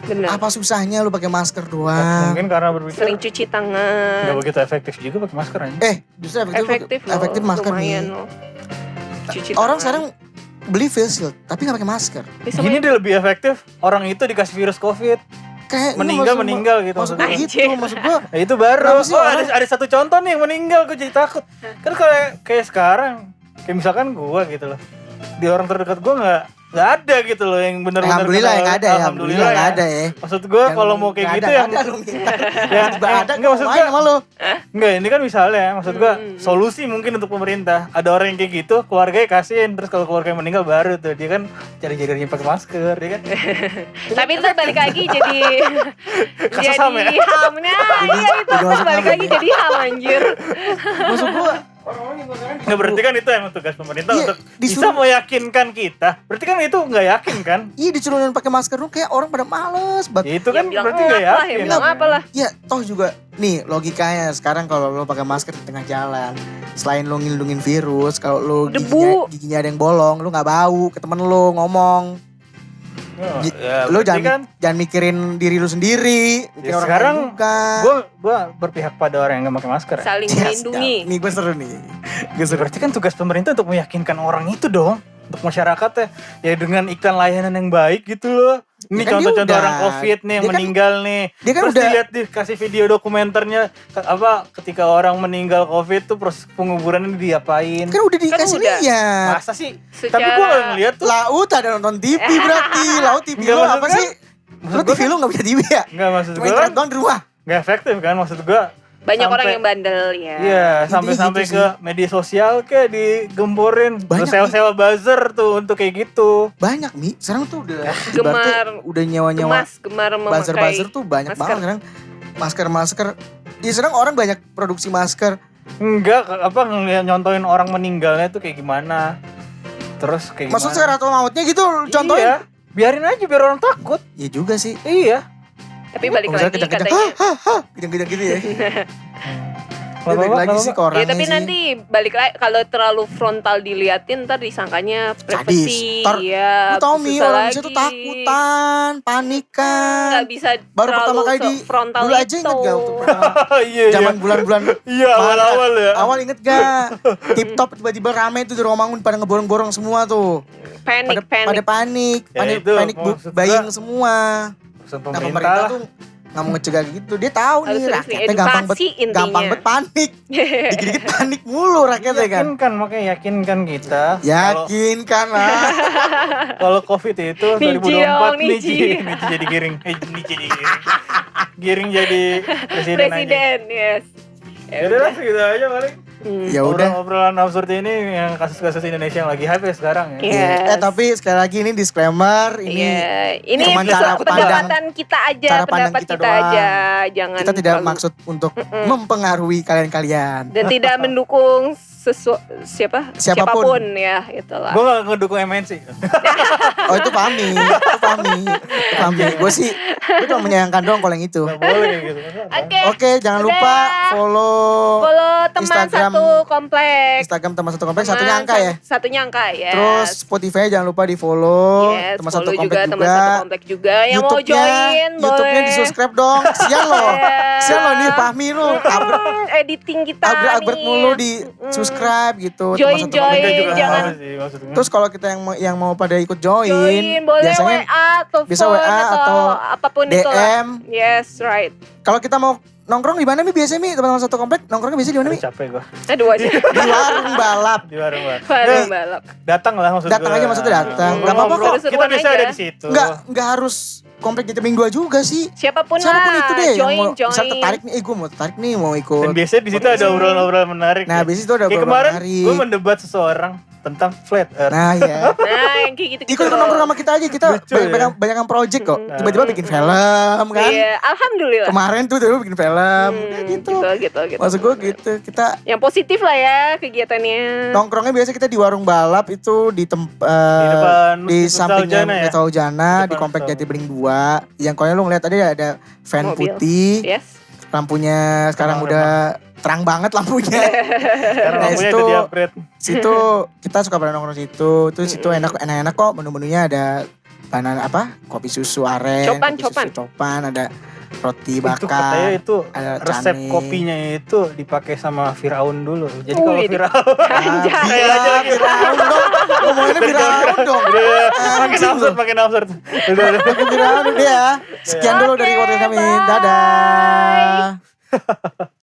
bener. Apa susahnya lu pakai masker doang? Mungkin karena berpikir Sering cuci tangan. nggak begitu efektif juga pakai masker aja. Justru Efektif loh, masker lumayan nih. loh. Cuci Orang tangan. sekarang beli face shield tapi nggak pakai masker. Bisa Gini main- dia lebih efektif. Orang itu dikasih virus COVID, Kayak meninggal gitu. Maksud gue Anjing. gitu, maksud gue. Nah, itu baru. Kenapa sih Oh, orang- ada satu contoh nih yang meninggal, gue jadi takut. Kan kayak sekarang, kayak misalkan gue gitu loh. Di orang terdekat gue nggak ada gitu loh yang benar-benar. Alhamdulillah kenal. yang ada ya, alhamdulillah nggak ada ya. Maksud gue Yang kalau mau kayak nggak gitu ada, yang nggak ada lu minta. yang Tiba ada enggak maksud main gue sama lu. enggak, ini kan misalnya maksud gue solusi mungkin untuk pemerintah. Ada orang yang kayak gitu, keluarganya kasihin, terus kalau keluarganya meninggal baru tuh dia kan cari-carinya pakai masker, dia kan. Tapi itu balik lagi jadi Kasus HAM ya? hamnya. Iya itu jadi masuk balik HAM lagi ya? jadi ham anjir. Maksud gue orang-orang yang sekarang Nggak, berarti kan itu emang tugas pemerintah Iya, untuk bisa disuruh- meyakinkan kita. Berarti kan itu nggak yakin kan? Iya disuruh pakai masker dong, kayak orang pada males banget. Ya, itu kan Yang bilang berarti nggak apalah, yang yakin. bilang apalah. Ya toh juga nih logikanya sekarang kalau lo pakai masker di tengah jalan, selain lo ngelindungin virus, kalau lo Debu. giginya ada yang bolong, lo nggak bau ke temen lo ngomong. Oh, Ji- ya, Lo berarti jangan jangan mikirin diri lo sendiri, mikirin Ya, orang sekarang lain juga. Gue berpihak pada orang yang nggak pakai masker. Ya. Saling Yes, melindungi. Nih gue seru nih. Gue seru. Berarti kan tugas pemerintah untuk meyakinkan orang itu dong, untuk masyarakatnya ya dengan iklan layanan yang baik gitu loh. Ini Ya kan dia contoh-contoh udah- orang COVID nih yang dia kan- meninggal nih. dia kan Terus udah- dilihat kasih video dokumenternya ketika orang meninggal COVID tuh proses penguburannya diapain. Kan udah dikasih udah. lihat. Masa sih? Secara- Tapi gue gak ngeliat tuh. Laut ada nonton TV berarti. Laut TV Nggak, lo maksud apa gua- sih? maksud Lo gua TV lo gak punya TV ya? Nggak, maksud Cuma gue internet kan doang di rumah. gak efektif kan, maksud gue. Banyak orang Sampai- yang bandel ya. Iya, Intinya sampai-sampai gitu ke media sosial kayak digemborin. Banyak, Terus sewa-sewa buzzer tuh untuk kayak gitu. Banyak Mi. Sekarang tuh udah Gemar. ibaratnya udah nyewa-nyewa Gemar memakai buzzer-buzzer tuh banyak masker. banget sekarang. Masker-masker. Ya sekarang orang banyak produksi masker. Enggak, nyontoin orang meninggalnya tuh kayak gimana. Terus kayak Maksud gimana. sekarat mautnya gitu contohin. Iya, biarin aja biar orang takut. Ya juga sih. Iya. Tapi balik Kalau misalnya lagi kejang-kejang, katanya. kejang-kejang gitu ya. Nggak Balik apa-apa, lagi nggak sih ke apa-apa. orangnya Ya tapi sih. nanti balik lagi kalau terlalu frontal diliatin ntar disangkanya privasi. Ntar, Ya, Lu tau Mi, susah orang Indonesia lagi. tuh takutan, panik kan. Nggak bisa Baru terlalu pertama kali di frontal dulu aja itu. inget gak waktu pertama Iya, zaman bulan-bulan Iya, awal-awal ya. awal inget gak tip top tiba-tiba rame tuh di Romangun pada ngeborong-borong semua tuh Panik. pada panik Ya panik itu, panik maksud buying gua, semua. Pesan Nah pemerintah pemerintah tuh nggak mau ngecegah gitu, dia tahu Harus nih sering-sering rakyatnya gampang edukasi intinya. gampang bet panik, dikit-dikit panik mulu rakyatnya kan. yakinkan, makanya yakinkan kita. Yakin kan lah. Kalau COVID itu Niji 2024 dong, Niji. Niji. Niji jadi giring. Niji jadi giring. Giring jadi presiden aja. Presiden, yes. Ya udah lah, segitu aja paling. Ya udah. Obrolan absurd ini yang kasus-kasus Indonesia yang lagi hype ya sekarang ya. Yes. Tapi sekali lagi ini disclaimer, ini Iya, ini cuman cara pendapatan kita aja, cara pandang pendapat kita kita doang. aja, jangan kita tidak terlalu- maksud untuk mempengaruhi kalian-kalian. dan tidak mendukung Siapapun. siapapun ya itulah. Gue gak ngedukung MNC. Oh itu Fahmi, itu Fahmi. Gue sih, gue cuma menyayangkan doang kalau yang itu. Gak boleh kayak gitu. Oke. Oke, jangan Udah. lupa follow Follow teman Instagram- satu komplek. Instagram teman satu komplek, Teman satunya angka ya. Satunya angka ya. Terus Spotify jangan lupa di follow, yes, teman satu follow komplek juga teman satu komplek juga yang mau join YouTube-nya boleh. di subscribe dong. Sian loh, Yes. sian loh nih Fahmi lu, Editing kita upgrade nih. mulu di subscribe gitu. teman Join, satu join. komplek juga. jangan. Apa sih maksudnya? Terus kalau kita yang mau pada ikut join, Join boleh biasanya WA, telepon bisa WA atau apapun itu lah. DM. Yes, right. Kalau kita mau nongkrong di mana Mi biasanya Mi? Teman-teman satu komplek nongkrongnya biasanya di mana Mi? Aduh, capek gue Aduh aja. Di warung balap. di warung Bang. Warung balap. Datang lah maksud Datang gua. aja maksudnya datang. Ngobrol, Nggak apa-apa ngobrol. kok. Kita Seru-seruan bisa aja. ada di situ. Nggak harus komplek Jatibening 2 juga sih. Siapapun Siapapun lah. itu deh yang join, mau join. misal tertarik nih, gue mau tertarik nih mau Dan ikut. biasanya di situ ada obrolan-obrolan menarik. Nah, ya. habis itu ada Kayak obrolan kemarin menarik. gue mendebat seseorang tentang flat earth. Nah ya. Nah, yang kayak gitu-gitu. Ikut nongkrong sama kita aja, kita Lucu ya. banyak yang project kok. Hmm. Tiba-tiba bikin film kan. Iya, alhamdulillah. Kemarin tuh tiba-tiba bikin film. Ya gitu. Gitu. Maksud gue gitu, kita Yang positif lah ya kegiatannya. nongkrongnya biasa kita di warung balap itu di depan di Universitas sampingnya Ujana ya? Universitas Ujana di Depan komplek Universitas. Jati Bening 2. Yang kayaknya lu ngeliat tadi ada fan Mobil. putih, Yes. lampunya sekarang Remang-remang. udah terang banget lampunya. Karena Nah, lampunya itu- udah di-upgrade. Situ kita suka pada nongkrong situ. Terus situ enak-enak kok, menu-menunya ada kopi susu aren, Copan, kopi susu copan, ada roti Itu katanya bakar. itu ada resep cane. kopinya itu dipakai sama Firaun dulu. Jadi Wih, kalau di- Firaun Anjay. Firaun dong. Ngomongnya Firaun dong. makin Anjing absurd, lu. makin absurd. Udah. Makin Firaun udah ya. Sekian dulu dari Oke, podcast kami. bye. Dadah.